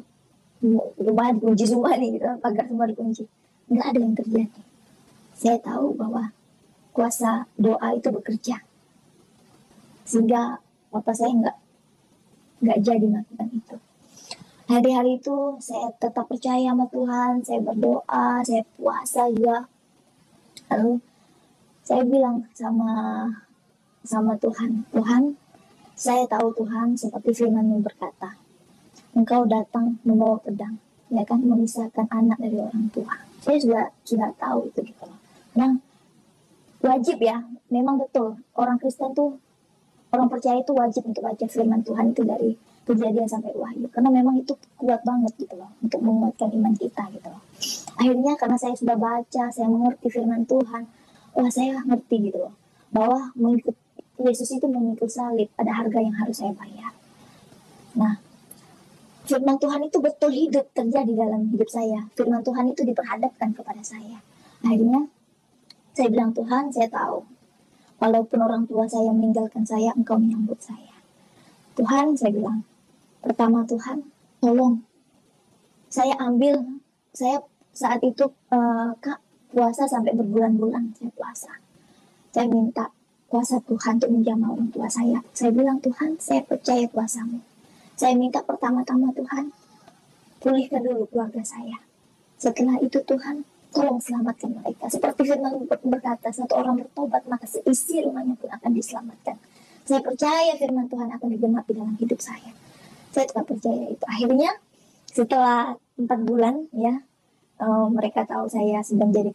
Rumah dikunci semua nih gitu, pagar semua dikunci. Nggak ada yang terjadi. Saya tahu bahwa kuasa doa itu bekerja. Sehingga papa saya nggak jadi melakukan itu. Hari-hari itu saya tetap percaya sama Tuhan, saya berdoa, saya puasa juga. Lalu saya bilang sama Tuhan, Tuhan, saya tahu Tuhan seperti firman-Mu berkata, Engkau datang membawa pedang, ya kan, memisahkan anak dari orang tua. Saya sudah tahu itu gitu loh. Nah, wajib ya, memang betul orang Kristen tuh, orang percaya itu wajib untuk baca firman Tuhan itu dari Kejadian sampai Wahyu, karena memang itu kuat banget gitu loh untuk menguatkan iman kita gitu loh. Akhirnya karena saya sudah baca, saya mengerti firman Tuhan, saya ngerti gitu loh bahwa mengikut Yesus itu memikul salib, ada harga yang harus saya bayar. Nah, firman Tuhan itu betul hidup terjadi dalam hidup saya. Firman Tuhan itu diperhadapkan kepada saya. Akhirnya saya bilang, Tuhan, saya tahu walaupun orang tua saya meninggalkan saya, Engkau menyambut saya. Tuhan, saya bilang, pertama Tuhan, tolong saya saat itu Kak, puasa sampai berbulan-bulan saya puasa. Saya minta kuasa Tuhan untuk menjamah orang tua saya. Saya bilang, Tuhan, saya percaya kuasa-Mu. Saya minta pertama-tama Tuhan, pulihkan dulu keluarga saya. Setelah itu Tuhan, tolong selamatkan mereka. Seperti firman berkata, satu orang bertobat, maka seisi rumahnya pun akan diselamatkan. Saya percaya firman Tuhan akan digenapi dalam hidup saya. Saya tetap percaya itu. Akhirnya setelah 4 bulan ya, mereka tahu saya sedang jadi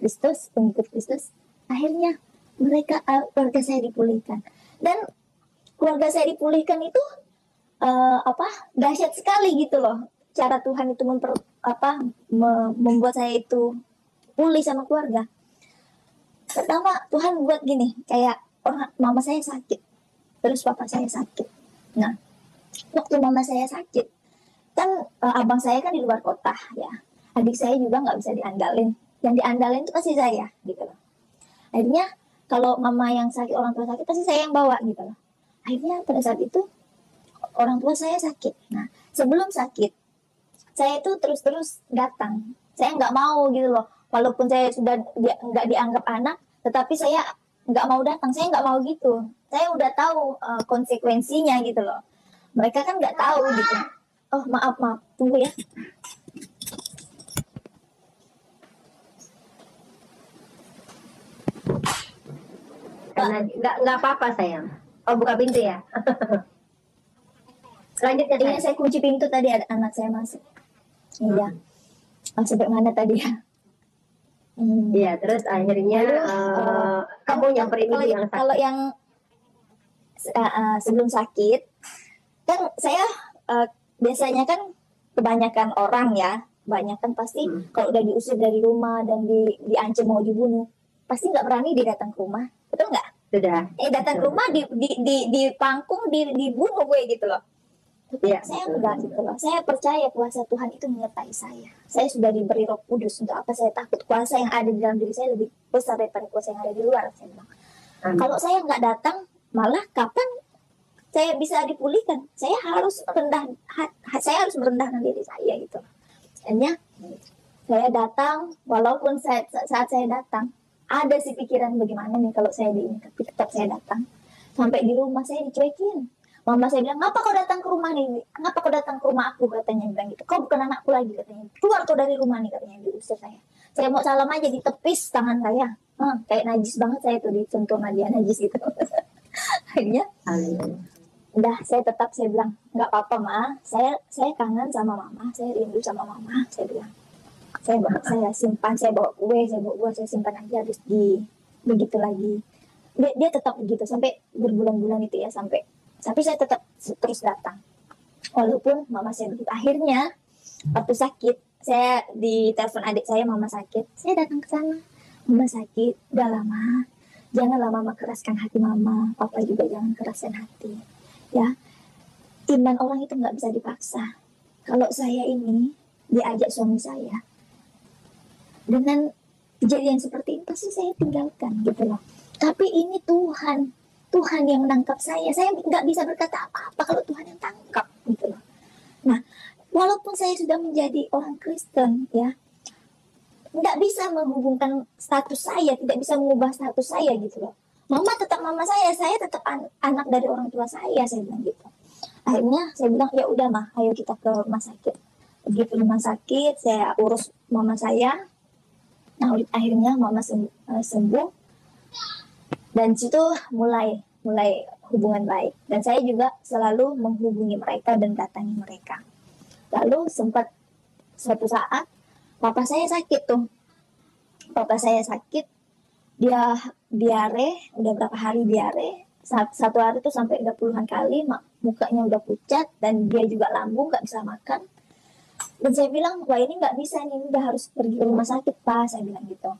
pengikut Kristus. Akhirnya keluarga saya dipulihkan. Dan keluarga saya dipulihkan itu dahsyat sekali gitu loh. Cara Tuhan itu membuat saya itu pulih sama keluarga. Pertama Tuhan buat gini, kayak mama saya sakit, terus papa saya sakit. Nah, waktu mama saya sakit, kan abang saya kan di luar kota ya, adik saya juga nggak bisa diandalin, yang diandalin itu pasti saya gitu loh. Akhirnya kalau mama yang sakit, orang tua sakit, pasti saya yang bawa gitu loh. Akhirnya pada saat itu orang tua saya sakit. Nah, sebelum sakit saya itu terus datang, saya nggak mau gitu loh, walaupun saya sudah nggak dianggap anak, tetapi saya nggak mau datang, saya nggak mau gitu. Saya udah tahu konsekuensinya gitu loh. Mereka kan nggak tahu gitu. Oh maaf, tunggu ya.
Karena nggak apa-apa sayang. Oh buka pintu ya. Selanjutnya
Iya, saya kunci pintu tadi, ada anak saya masuk. Iya. Sampai mana tadi ya?
Iya, terus akhirnya kamu nyamperin ibu yang sakit.
Kalau yang sebelum sakit, kan saya biasanya kan kebanyakan orang ya, banyak kan pasti kalau udah diusir dari rumah dan diancam mau dibunuh, pasti nggak berani dia datang ke rumah, betul nggak?
Sudah.
Datang ke rumah di pangkung, dibunuh gue gitu loh.
Ya,
saya enggak gitu loh. Saya percaya kuasa Tuhan itu menyertai saya. Saya sudah diberi Roh Kudus, untuk apa saya takut? Kuasa yang ada di dalam diri saya lebih besar daripada kuasa yang ada di luar, saya bilang. Kalau saya nggak datang, malah kapan saya bisa dipulihkan, saya harus merendahkan diri saya gitu. Akhirnya saya datang, walaupun saat saya datang ada sih pikiran bagaimana nih kalau saya di ini, tapi tetap saya datang. Sampai di rumah saya dicuekin. Mama saya bilang, ngapa kau datang ke rumah nih? Ngapa kau datang ke rumah aku? Katanya bilang gitu. Kau bukan anakku lagi katanya. Keluar kau dari rumah nih katanya, diusir saya. Saya mau salam aja ditepis tangan saya. Kayak najis banget saya tuh, disentuh sama dia, najis gitu. Akhirnya udah saya bilang nggak apa-apa Ma, saya kangen sama mama, saya rindu sama mama, saya bilang. Saya simpan, saya bawa kue, saya simpan aja, habis begitu lagi. Dia tetap begitu sampai berbulan-bulan itu ya, sampai saya tetap terus datang. Walaupun mama saya begitu. Akhirnya waktu sakit, saya ditelepon adik saya, mama sakit, saya datang ke sana. Mama sakit, udah lama. Janganlah mama keraskan hati mama, papa juga jangan keraskan hati. Ya, iman orang itu nggak bisa dipaksa. Kalau saya ini diajak suami saya, dengan kejadian seperti itu pasti saya tinggalkan gitu loh. Tapi ini Tuhan yang menangkap saya nggak bisa berkata apa-apa kalau Tuhan yang tangkap gitu loh. Nah, walaupun saya sudah menjadi orang Kristen ya, nggak bisa menghubungkan status saya, tidak bisa mengubah status saya gitu loh. Mama tetap mama saya tetap anak dari orang tua saya bilang gitu. Akhirnya saya bilang ya udah mah, ayo kita ke rumah sakit. Pergi ke rumah sakit, saya urus mama saya. Nah, akhirnya mama sembuh. Dan situ mulai hubungan baik. Dan saya juga selalu menghubungi mereka dan datangi mereka. Lalu sempat suatu saat papa saya sakit tuh. Papa saya sakit, dia diare, udah berapa hari diare. Satu hari tuh sampai udah puluhan kali, mukanya udah pucat dan dia juga lambung, nggak bisa makan. Dan saya bilang, wah ini nggak bisa nih, udah harus pergi ke rumah sakit Pak, saya bilang gitu.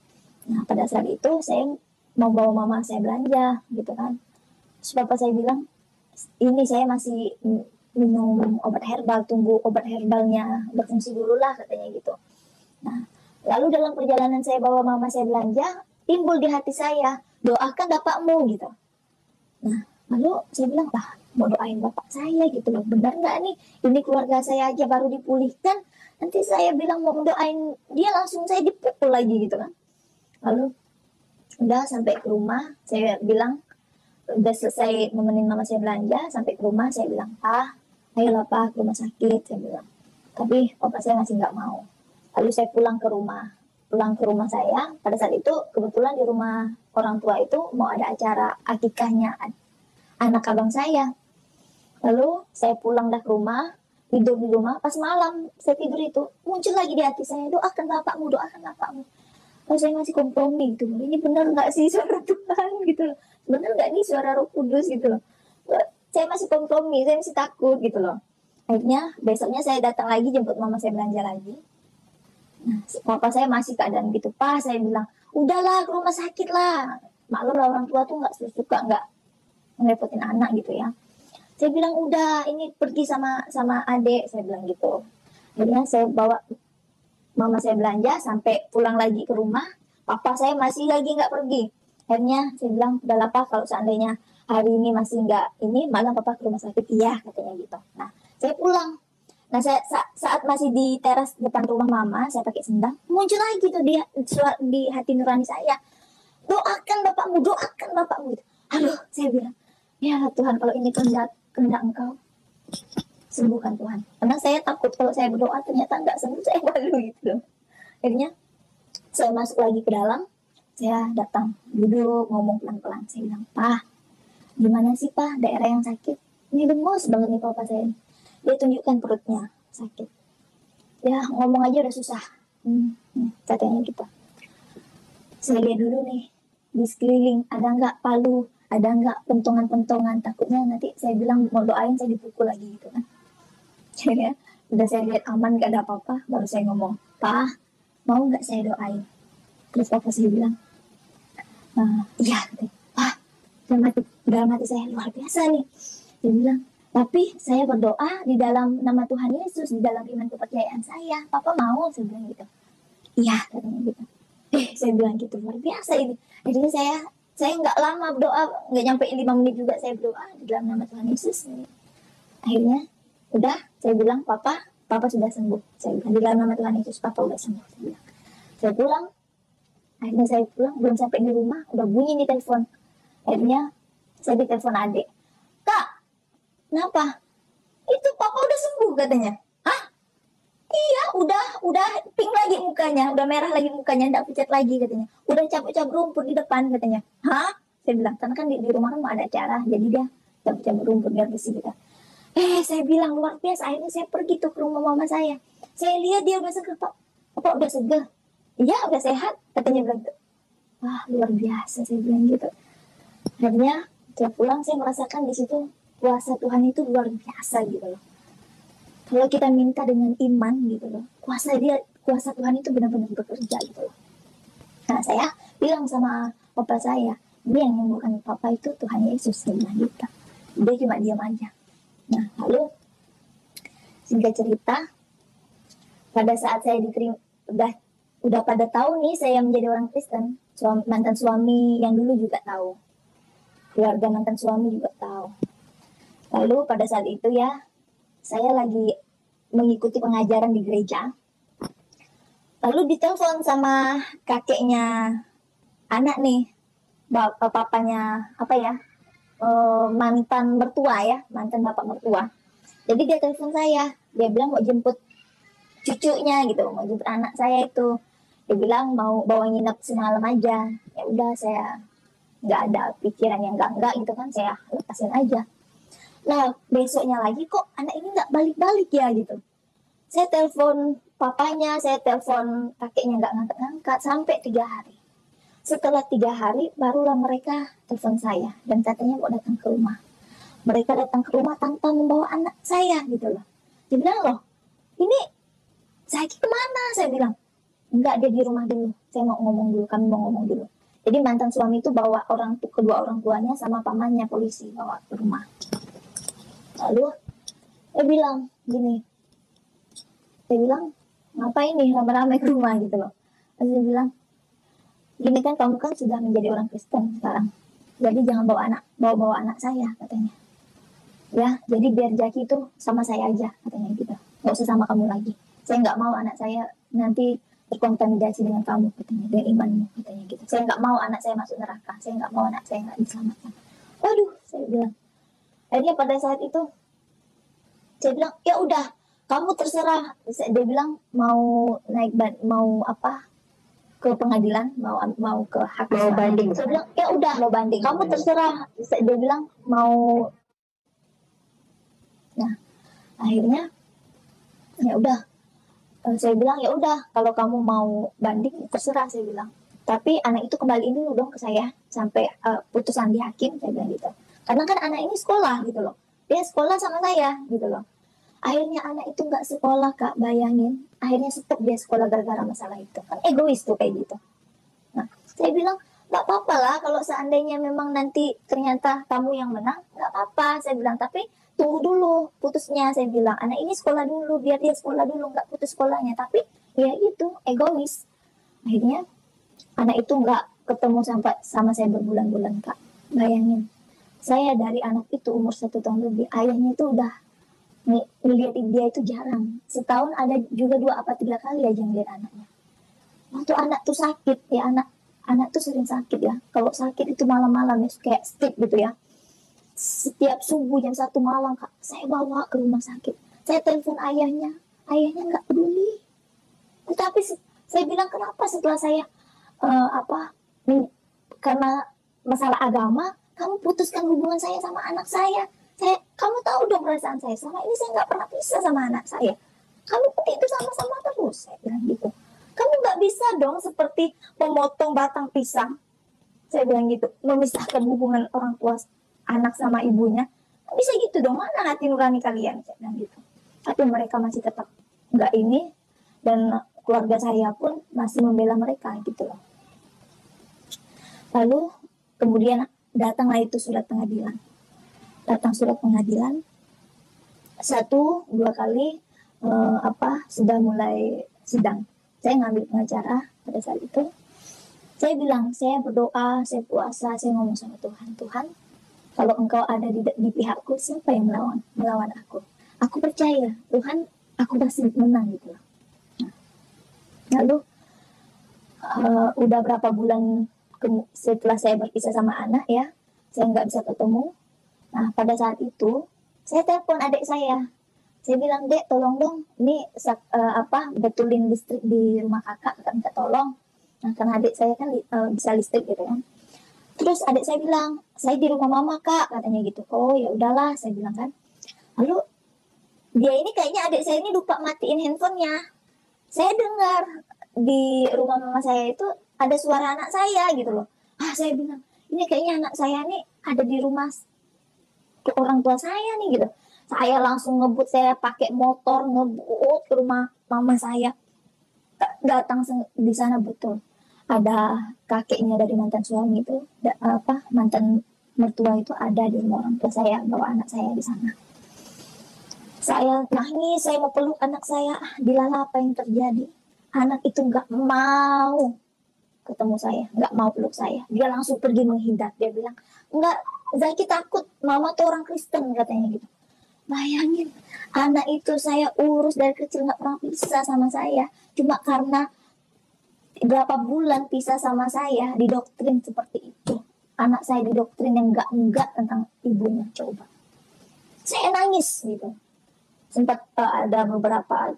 Nah pada saat itu saya mau bawa mama saya belanja gitu kan. Terus papa saya bilang, ini saya masih minum obat herbal, tunggu obat herbalnya berfungsi dulu lah katanya gitu. Nah lalu dalam perjalanan saya bawa mama saya belanja, timbul di hati saya, doakan bapakmu gitu. Nah lalu saya bilang, mau doain bapak saya gitu loh, benar nggak nih? Ini keluarga saya aja baru dipulihkan, nanti saya bilang mau doain dia langsung saya dipukul lagi gitu kan. Lalu udah sampai ke rumah, saya bilang udah selesai nemenin mama saya belanja, sampai ke rumah saya bilang, ayolah Pak ke rumah sakit, saya bilang. Tapi papa saya masih nggak mau. Lalu saya pulang ke rumah saya. Pada saat itu kebetulan di rumah orang tua itu mau ada acara akikahnya anak abang saya. Lalu saya pulang dah ke rumah, tidur di rumah. Pas malam saya tidur itu muncul lagi di hati saya, doakan bapakmu. Lalu saya masih kompromi gitu, ini benar nggak sih suara Tuhan gitu loh, benar nggak nih suara Roh Kudus gitu loh. Saya masih kompromi, saya masih takut gitu loh. Akhirnya besoknya saya datang lagi jemput mama saya belanja lagi. Nah, papa saya masih keadaan gitu. Pak, saya bilang, udahlah ke rumah sakit lah. Maklum lah orang tua tuh nggak suka nggak ngerepotin anak gitu ya. Saya bilang udah, ini pergi sama adik, saya bilang gitu. Akhirnya saya bawa mama saya belanja sampai pulang lagi ke rumah. Papa saya masih lagi nggak pergi. Akhirnya saya bilang, udahlah Pak, kalau seandainya hari ini masih nggak ini, malam Papa ke rumah sakit, iya katanya gitu. Nah, saya pulang. Nah, saat masih di teras depan rumah mama, saya pakai sendang, muncul lagi tuh di hati nurani saya, doakan bapakmu gitu. Aduh, saya bilang, ya Tuhan, kalau ini kehendak Engkau, sembuhkan Tuhan. Karena saya takut kalau saya berdoa ternyata nggak sembuh, saya malu gitu. Akhirnya saya masuk lagi ke dalam, saya datang, duduk, ngomong pelan-pelan. Saya bilang, Pak, gimana sih Pak daerah yang sakit? Ini lemes banget nih papa saya. Dia tunjukkan perutnya sakit. Ya ngomong aja udah susah. Katanya gitu. Saya lihat dulu nih di sekeliling ada nggak palu, ada nggak pentongan-pentongan. Takutnya nanti saya bilang mau doain saya dipukul lagi gitu kan. Jadi udah saya lihat aman nggak ada apa-apa, baru saya ngomong, Pak mau nggak saya doain? Terus papa saya bilang, iya Pak, dalam hati saya luar biasa nih. Dia bilang, tapi saya berdoa di dalam nama Tuhan Yesus, di dalam iman kepercayaan saya. Papa mau? Saya bilang gitu. Iya, katanya gitu. Saya bilang gitu, luar biasa ini. Akhirnya saya Saya nggak lama berdoa, nggak nyampe 5 menit juga saya berdoa di dalam nama Tuhan Yesus. Akhirnya udah, saya bilang papa sudah sembuh. Saya bilang di dalam nama Tuhan Yesus papa udah sembuh. Saya bilang. Saya pulang. Akhirnya saya pulang, belum sampai di rumah udah bunyi di telepon. Akhirnya saya ditelepon adik. Kak, kenapa? Itu papa udah sembuh katanya. Hah? Iya, udah pink lagi mukanya, udah merah lagi mukanya, enggak pucat lagi katanya. Udah cabut-cabut rumput di depan katanya. Hah? Saya bilang, karena kan di rumah kan mau ada acara, jadi dia cabut-cabut rumput biar bersih gitu. Saya bilang luar biasa. Akhirnya saya pergi tuh ke rumah mama saya. Saya lihat dia udah seger, Pak. Apa udah seger? Iya, udah sehat, katanya bilang gitu. Wah, luar biasa, saya bilang gitu. Akhirnya saya pulang, saya merasakan di situ kuasa Tuhan itu luar biasa gitu loh. Kalau kita minta dengan iman gitu loh, kuasa Tuhan itu benar-benar bekerja gitu loh. Nah, saya bilang sama papa saya, dia yang menyembuhkan papa itu Tuhan Yesus, saya bilang gitu. Dia cuma diam aja. Nah, lalu singkat cerita, pada saat saya diterima, udah pada tahu nih saya menjadi orang Kristen, mantan suami yang dulu juga tahu, keluarga mantan suami juga tahu. Lalu pada saat itu ya, saya lagi mengikuti pengajaran di gereja. Lalu ditelepon sama kakeknya anak nih, papanya mantan mertua ya, mantan bapak mertua. Jadi dia telepon saya, dia bilang mau jemput cucunya gitu, mau jemput anak saya itu. Dia bilang mau bawa nginep semalam aja. Ya udah, saya nggak ada pikiran yang enggak gitu kan, saya lepasin aja. Nah, besoknya lagi kok anak ini nggak balik-balik ya gitu. Saya telepon papanya, saya telepon kakeknya nggak ngangkat-ngangkat sampai 3 hari. Setelah 3 hari barulah mereka telepon saya dan katanya mau datang ke rumah. Mereka datang ke rumah tanpa membawa anak saya gitu loh. Dia bilang, loh, ini Zaki kemana? Saya bilang, enggak, dia di rumah dulu. Saya mau ngomong dulu, kami mau ngomong dulu. Jadi mantan suami itu bawa kedua orang tuanya sama pamannya polisi bawa ke rumah. Lalu dia bilang gini, saya bilang, ngapain nih lama-lama ke rumah gitu loh. Lalu dia bilang, gini kan kamu kan sudah menjadi orang Kristen sekarang, jadi jangan bawa anak saya katanya. Ya, jadi biar Jaki itu sama saya aja katanya gitu, nggak usah sama kamu lagi. Saya nggak mau anak saya nanti terkontaminasi dengan kamu katanya, dengan imanmu katanya gitu. Saya nggak mau anak saya masuk neraka, saya nggak mau anak saya nggak diselamatkan. Waduh, saya bilang. Akhirnya pada saat itu saya bilang, ya udah, kamu terserah. Dia bilang mau ke pengadilan, mau ke hak,
mau banding.
Saya bilang, ya udah, mau banding, kamu terserah. Dia bilang mau. Nah, akhirnya ya udah, saya bilang ya udah, kalau kamu mau banding terserah, saya bilang. Tapi anak itu kembaliin dulu dong ke saya sampai putusan di hakim, saya bilang gitu. Karena kan anak ini sekolah gitu loh, dia sekolah sama saya gitu loh. Akhirnya anak itu nggak sekolah, Kak, bayangin. Akhirnya stop dia sekolah gara-gara masalah itu. Kan egois tuh kayak gitu. Nah, saya bilang, nggak apa-apa lah kalau seandainya memang nanti ternyata kamu yang menang, nggak apa-apa, saya bilang. Tapi tunggu dulu putusnya, saya bilang. Anak ini sekolah dulu, biar dia sekolah dulu, nggak putus sekolahnya. Tapi ya itu, egois. Akhirnya anak itu nggak ketemu sama saya berbulan-bulan, Kak. Bayangin. Saya dari anak itu umur 1 tahun lebih, ayahnya itu udah ngeliat dia itu jarang. Setahun ada juga 2 atau 3 kali aja ngeliat anaknya. Waktu anak tuh sakit ya, anak tuh sering sakit ya. Kalau sakit itu malam-malam ya, kayak stick gitu ya. Setiap subuh jam 1 malam, Kak, saya bawa ke rumah sakit. Saya telepon ayahnya nggak peduli. Tetapi saya bilang, kenapa setelah saya karena masalah agama kamu putuskan hubungan saya sama anak saya? Kamu tahu dong perasaan saya, selama ini saya nggak pernah pisah sama anak saya. Kamu itu sama-sama terus, saya bilang gitu. Kamu nggak bisa dong seperti memotong batang pisang, saya bilang gitu, memisahkan hubungan orang tua anak sama ibunya. Nggak bisa gitu dong, mana hati nurani kalian, saya bilang gitu. Tapi mereka masih tetap nggak ini, dan keluarga saya pun masih membela mereka gitu loh. Lalu kemudian datanglah itu surat pengadilan. Datang surat pengadilan 1-2 kali sudah mulai sidang. Saya ngambil pengacara pada saat itu. Saya bilang, saya berdoa, saya puasa, saya ngomong sama Tuhan, Tuhan, kalau Engkau ada di pihakku, siapa yang melawan aku? Aku percaya, Tuhan, aku pasti menang gitu. Lalu udah berapa bulan setelah saya berpisah sama anak ya, saya nggak bisa ketemu. Nah pada saat itu saya telepon adik saya. Saya bilang, Dek, tolong dong, ini betulin listrik di rumah kakak minta tolong. Nah karena adik saya kan bisa listrik gitu kan. Terus adik saya bilang, saya di rumah mama kak, katanya gitu. Oh ya udahlah, saya bilang kan. Lalu dia ini kayaknya adik saya ini lupa matiin handphonenya. Saya dengar di rumah mama saya itu ada suara anak saya gitu loh. Saya bilang, ini kayaknya anak saya nih ada di rumah orang tua saya nih gitu. Saya langsung ngebut, saya pakai motor ngebut ke rumah mama saya. Datang di sana betul. Ada kakeknya dari mantan suami itu, mantan mertua itu ada di rumah orang tua saya, bawa anak saya di sana. Saya nangis, saya mau peluk anak saya. Dilala apa yang terjadi? Anak itu nggak mau ketemu saya, nggak mau peluk saya. Dia langsung pergi menghindar. Dia bilang, nggak, Zaki takut, mama tuh orang Kristen katanya gitu. Bayangin, anak itu saya urus dari kecil nggak pernah pisah sama saya. Cuma karena berapa bulan pisah sama saya, didoktrin seperti itu. Anak saya didoktrin yang enggak tentang ibunya, coba. Saya nangis gitu. Sempat ada beberapa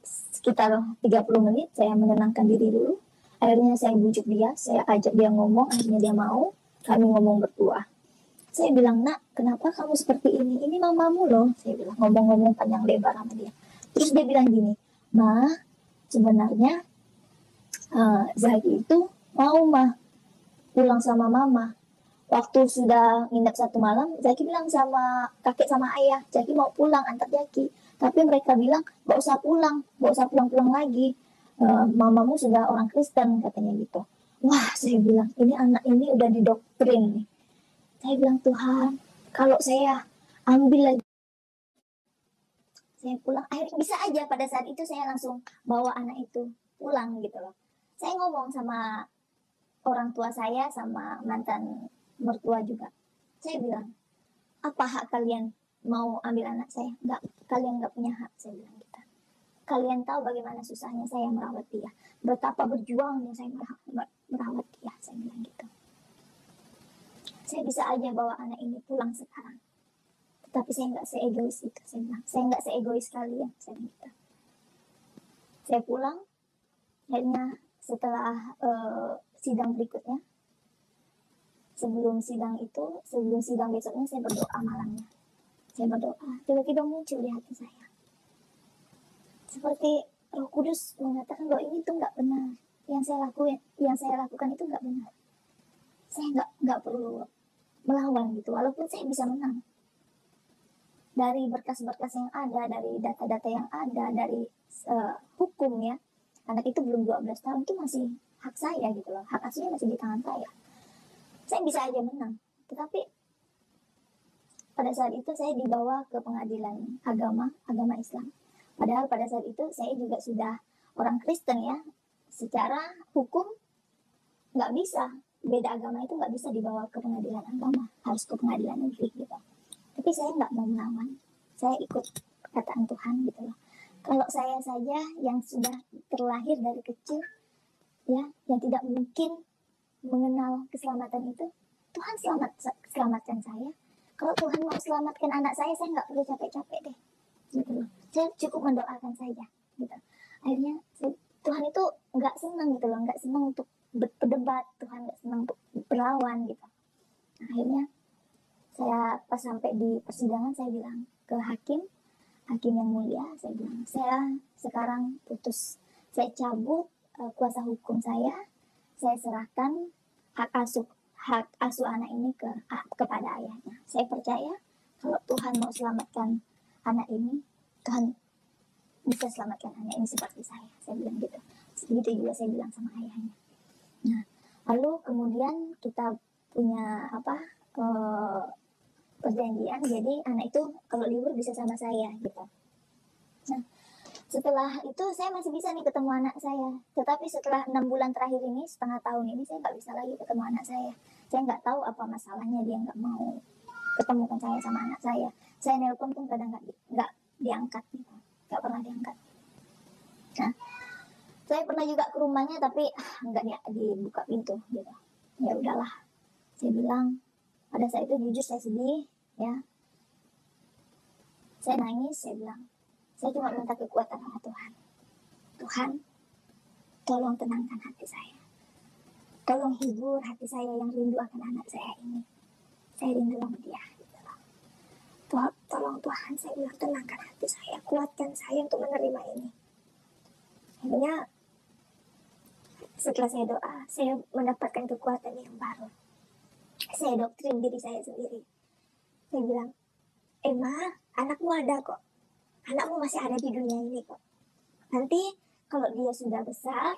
sekitar 30 menit saya menenangkan diri dulu. Akhirnya saya bujuk dia, saya ajak dia ngomong, akhirnya dia mau. Kami ngomong berdua. Saya bilang, nak, kenapa kamu seperti ini? Ini mamamu loh. Saya bilang, ngomong-ngomong panjang lebar sama dia. Terus dia bilang gini, Ma, sebenarnya Zaki itu mau pulang sama mama. Waktu sudah nginep 1 malam, Zaki bilang sama kakek sama ayah, Zaki mau pulang antar Zaki. Tapi mereka bilang, gak usah pulang lagi. Mamamu sudah orang Kristen, katanya gitu. Wah, saya bilang, ini anak ini udah didoktrin nih. Saya bilang, Tuhan, kalau saya ambil lagi, saya pulang. Akhirnya bisa aja pada saat itu saya langsung bawa anak itu pulang gitu loh. Saya ngomong sama orang tua saya, sama mantan mertua juga. Saya bilang, apa hak kalian mau ambil anak saya? Enggak, kalian nggak punya hak, saya bilang gitu. Kalian tahu bagaimana susahnya saya merawat dia. Betapa berjuangnya saya merawat dia, saya bilang gitu. Saya bisa aja bawa anak ini pulang sekarang. Tetapi saya nggak seegois itu, saya bilang. Saya nggak seegois kalian, saya bilang gitu. Saya pulang, akhirnya setelah sidang berikutnya, sebelum sidang besoknya saya berdoa malamnya. Saya berdoa, tiba-tiba muncul di hati saya. Seperti Roh Kudus mengatakan bahwa ini tuh nggak benar. Yang saya lakukan itu nggak benar. Saya nggak perlu melawan gitu, walaupun saya bisa menang. Dari berkas-berkas yang ada, dari data-data yang ada, dari hukum ya, anak itu belum 12 tahun itu masih hak saya gitu loh, hak asuhnya masih di tangan saya bisa aja menang. Tetapi pada saat itu saya dibawa ke pengadilan agama Islam. Padahal pada saat itu saya juga sudah orang Kristen ya, secara hukum nggak bisa, beda agama itu nggak bisa dibawa ke pengadilan agama, harus ke pengadilan negeri gitu. Tapi saya nggak mau melawan, saya ikut perkataan Tuhan gitu loh. Kalau saya saja yang sudah terlahir dari kecil ya, yang tidak mungkin mengenal keselamatan itu, Tuhan selamatkan saya. Kalau Tuhan mau selamatkan anak saya nggak perlu capek-capek deh gitu loh. Saya cukup mendoakan saja gitu. Akhirnya Tuhan itu nggak senang gitu loh, nggak senang untuk berdebat, Tuhan nggak senang untuk berlawan gitu. Akhirnya saya pas sampai di persidangan, saya bilang ke hakim yang mulia, saya bilang, saya sekarang putus, saya cabut kuasa hukum saya serahkan hak asuh anak ini kepada ayahnya. Saya percaya kalau Tuhan mau selamatkan anak ini, Tuhan bisa selamatkan anak ini seperti saya bilang gitu. Begitu juga saya bilang sama ayahnya. Nah, lalu kemudian kita punya perjanjian, jadi anak itu kalau libur bisa sama saya gitu. Nah, Setelah itu saya masih bisa nih ketemu anak saya. Tetapi setelah 6 bulan terakhir ini, setengah tahun ini, saya nggak bisa lagi ketemu anak saya. Saya nggak tahu apa masalahnya, dia nggak mau ketemukan saya sama anak saya. Saya nelpon pun kadang nggak diangkat, gitu. Nggak pernah diangkat. Nah, saya pernah juga ke rumahnya tapi nggak dibuka pintu, gitu. Ya udahlah, saya bilang pada saat itu jujur saya sedih, ya. Saya nangis, saya bilang, saya cuma minta kekuatan sama Tuhan. Tuhan, tolong tenangkan hati saya. Tolong hibur hati saya yang rindu akan anak saya ini. Saya rindu sama dia. Gitu loh. Tolong Tuhan, saya bilang tenangkan hati saya. Kuatkan saya untuk menerima ini. Akhirnya, setelah saya doa, saya mendapatkan kekuatan yang baru. Saya doktrin diri saya sendiri. Saya bilang, Emma, anakmu ada kok. Anakmu masih ada di dunia ini kok. Nanti kalau dia sudah besar,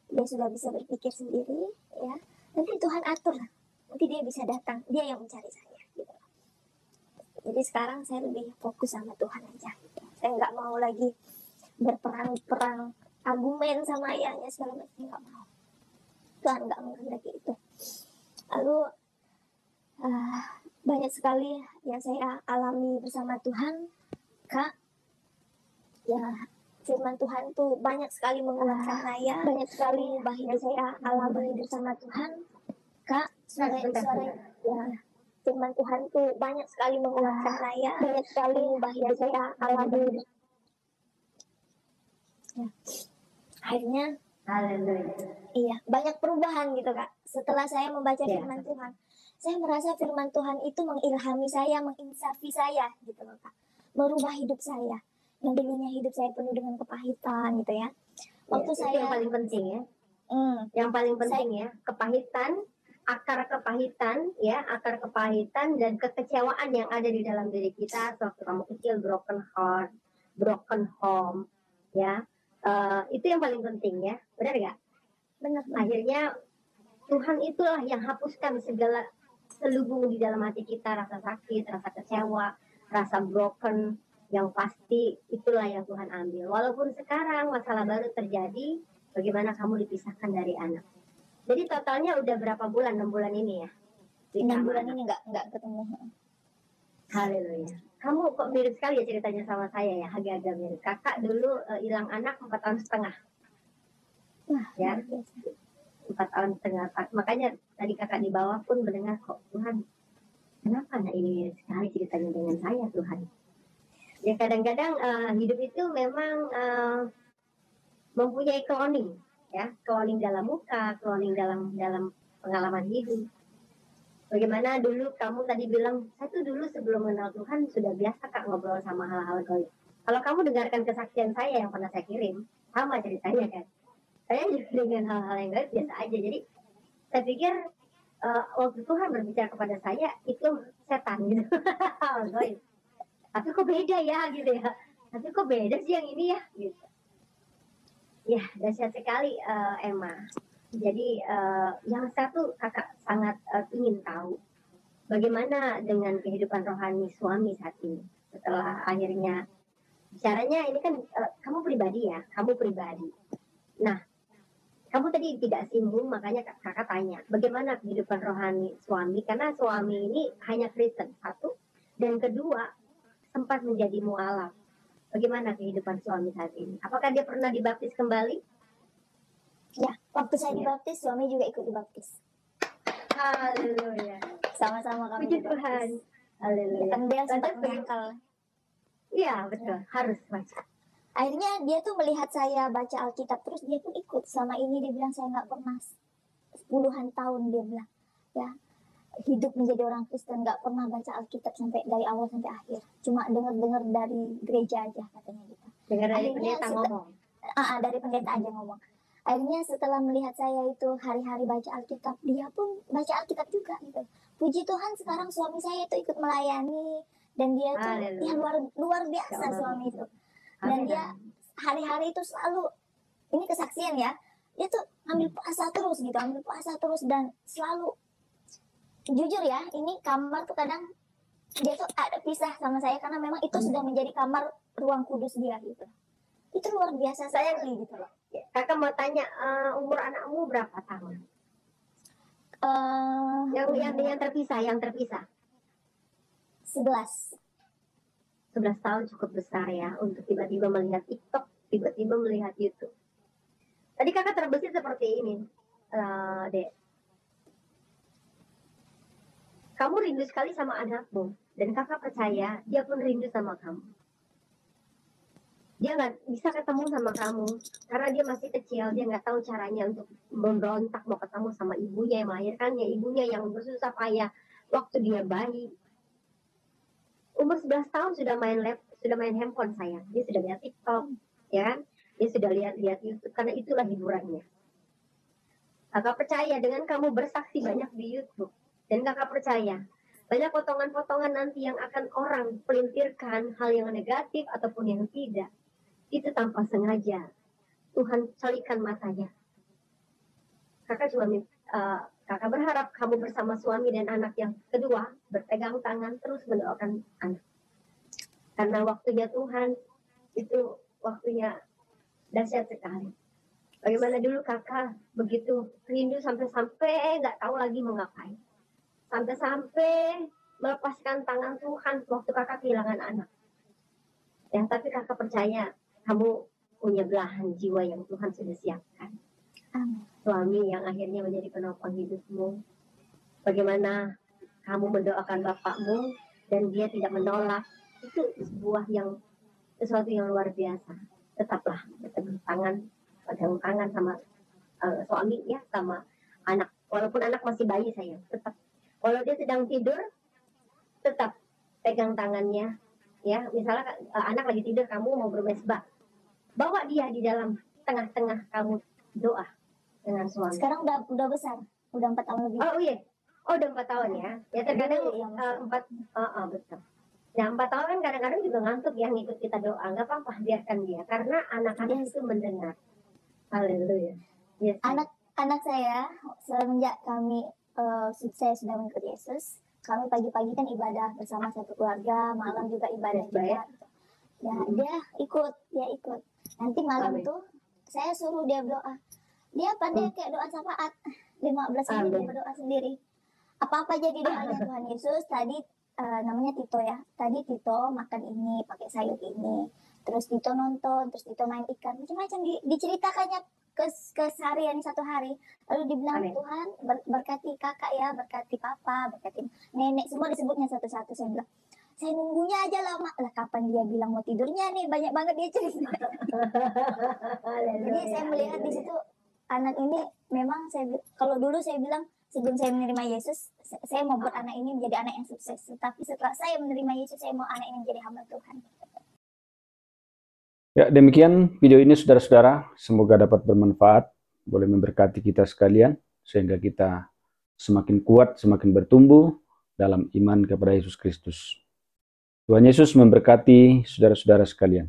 dia sudah bisa berpikir sendiri, ya. Nanti Tuhan atur lah. Nanti dia bisa datang, dia yang mencari saya. Gitu. Jadi sekarang saya lebih fokus sama Tuhan aja. Gitu. Saya nggak mau lagi berperang argumen sama ayahnya segala macam, nggak mau. Tuhan nggak menghendaki itu. Lalu banyak sekali yang saya alami bersama Tuhan, Kak. Ya, firman Tuhan tuh banyak sekali menguatkan saya, banyak sekali mengubah hidup saya alami bersama Tuhan, Kak. Suara ya, firman Tuhan tuh banyak sekali menguatkan saya, banyak sekali mengubah hidup saya alami. Ya. Akhirnya, iya, banyak perubahan gitu, Kak. Setelah saya membaca firman Tuhan, saya merasa firman Tuhan itu mengilhami saya, menginsafi saya, gitu loh, Kak. Merubah hidup saya. Yang dulunya hidup saya penuh dengan kepahitan gitu ya. Waktu
ya,
saya
yang paling penting ya. Yang paling penting ya, kepahitan, akar kepahitan dan kekecewaan yang ada di dalam diri kita waktu kamu kecil, broken heart, broken home, ya. Itu yang paling penting ya. Benar nggak?
Benar.
Akhirnya Tuhan itulah yang hapuskan segala selubung di dalam hati kita, rasa sakit, rasa kecewa, rasa broken. Yang pasti itulah yang Tuhan ambil. Walaupun sekarang masalah baru terjadi, bagaimana kamu dipisahkan dari anak. Jadi totalnya udah berapa bulan? 6 bulan ini ya?
6 bulan ini nggak ketemu.
Haleluya. Kamu kok mirip sekali ya ceritanya sama saya ya, agak-agak mirip. Kakak dulu hilang anak 4 tahun setengah.
Wah,
ya. 4 tahun setengah. Makanya tadi kakak di bawah pun mendengar, kok Tuhan, kenapa anak ini mirip sekali ceritanya dengan saya Tuhan. Ya kadang-kadang hidup itu memang mempunyai cloning, ya, cloning dalam muka, cloning dalam pengalaman hidup. Bagaimana dulu kamu tadi bilang, saya tuh dulu sebelum mengenal Tuhan sudah biasa Kak ngobrol sama hal-hal gaib. Kalau kamu dengarkan kesaksian saya yang pernah saya kirim, sama ceritanya kan. Saya juga dengan hal-hal yang gaib biasa aja. Jadi saya pikir waktu Tuhan berbicara kepada saya itu setan gitu. Gaib. Tapi kok beda ya gitu ya, tapi kok beda sih yang ini ya gitu. Ya dahsyat sekali Emma. Jadi yang satu kakak sangat ingin tahu bagaimana dengan kehidupan rohani suami saat ini setelah akhirnya bicaranya ini kan kamu pribadi ya, kamu pribadi. Nah kamu tadi tidak singgung, makanya kakak tanya bagaimana kehidupan rohani suami, karena suami ini hanya Kristen satu, dan kedua sempat menjadi mualaf. Bagaimana kehidupan suami saat ini? Apakah dia pernah dibaptis kembali?
Ya, waktu saya dibaptis, suami juga ikut dibaptis.
Haleluya.
Sama-sama kami
Puji Tuhan. Haleluya.
Dan dia sempat menyangkal.
Iya, betul. Harus baca.
Akhirnya dia tuh melihat saya baca Alkitab, terus dia pun ikut. Sama ini dia bilang, saya nggak pernah puluhan tahun, dia bilang. Ya, hidup menjadi orang Kristen, nggak pernah baca Alkitab sampai dari awal sampai akhir, cuma dengar dari gereja aja katanya gitu.
Dengar dari pendeta ngomong.
Dari pendeta aja ngomong. Akhirnya setelah melihat saya itu hari-hari baca Alkitab, dia pun baca Alkitab juga gitu. Puji Tuhan sekarang suami saya itu ikut melayani dan dia tuh ya luar biasa suami itu. Dan dia hari-hari itu selalu, ini kesaksian ya, dia tuh ambil puasa terus dan selalu. Jujur ya, ini kamar tuh kadang dia tuh ada pisah sama saya karena memang itu sudah menjadi kamar ruang kudus dia gitu. itu luar biasa sekali gitu loh.
Kakak mau tanya, umur anakmu berapa tahun? Yang terpisah,
11.
11 tahun cukup besar ya untuk tiba-tiba melihat TikTok, tiba-tiba melihat YouTube. Tadi kakak terbesit seperti ini, Dek. Kamu rindu sekali sama anakmu, dan kakak percaya dia pun rindu sama kamu. Dia nggak bisa ketemu sama kamu karena dia masih kecil, dia nggak tahu caranya untuk memberontak mau ketemu sama ibunya yang melahirkannya, ibunya yang bersusah payah waktu dia bayi. Umur 11 tahun sudah main handphone sayang, dia sudah lihat TikTok, ya kan? Dia sudah lihat YouTube karena itulah hiburannya. Kakak percaya dengan kamu bersaksi banyak di YouTube, dan kakak percaya banyak potongan-potongan nanti yang akan orang pelintirkan hal yang negatif ataupun yang tidak. Itu tanpa sengaja Tuhan celikan matanya. Kakak kakak berharap kamu bersama suami dan anak yang kedua berpegang tangan terus mendoakan anak. Karena waktunya Tuhan itu waktunya dahsyat sekali. Bagaimana dulu kakak begitu rindu sampai-sampai nggak tahu lagi mau ngapain. Sampai-sampai melepaskan tangan Tuhan waktu kakak kehilangan anak. Ya, tapi kakak percaya kamu punya belahan jiwa yang Tuhan sudah siapkan. Suami yang akhirnya menjadi penopang hidupmu. Bagaimana kamu mendoakan bapakmu dan dia tidak menolak. Itu sesuatu yang luar biasa. Tetaplah berpegang tangan sama suami ya, sama anak. Walaupun anak masih bayi sayang, tetap. Kalau dia sedang tidur, tetap pegang tangannya. Ya, misalnya anak lagi tidur, kamu mau bermesbah, bawa dia di dalam tengah-tengah kamu doa dengan suami.
Sekarang udah besar, udah 4 tahun lebih.
Oh iya, udah 4 tahun ya. Ya terkadang 4, betul. Nah 4 tahun kan kadang-kadang juga ngantuk ya ngikut kita doa, nggak apa-apa, biarkan dia, karena anak-anak itu mendengar. Haleluya. Yes.
Anak saya semenjak kami saya sudah mengikut Yesus, kami pagi-pagi kan ibadah bersama satu keluarga, malam juga ibadah juga. Ya, dia ikut. Nanti malam tuh saya suruh dia berdoa. Dia pandai kayak doa syafaat. 15 menit dia berdoa sendiri. Apa-apa jadi doanya Tuhan Yesus. Tadi namanya Tito ya. Tadi Tito makan ini, pakai sayur ini. Terus Tito nonton, terus Tito main ikan. Macam-macam diceritakannya keseharian satu hari. Lalu dibilang, Tuhan berkati kakak ya, berkati papa, berkati nenek, semua disebutnya satu-satu. Saya bilang, saya nunggunya aja lama lah, kapan dia bilang mau tidurnya nih, banyak banget dia cerita. Jadi saya melihat di situ anak ini memang kalau dulu saya bilang sebelum saya menerima Yesus, saya mau buat anak ini menjadi anak yang sukses. Tapi setelah saya menerima Yesus, saya mau anak ini menjadi hamba Tuhan.
Ya, demikian video ini saudara-saudara, semoga dapat bermanfaat, boleh memberkati kita sekalian, sehingga kita semakin kuat, semakin bertumbuh dalam iman kepada Yesus Kristus. Tuhan Yesus memberkati saudara-saudara sekalian.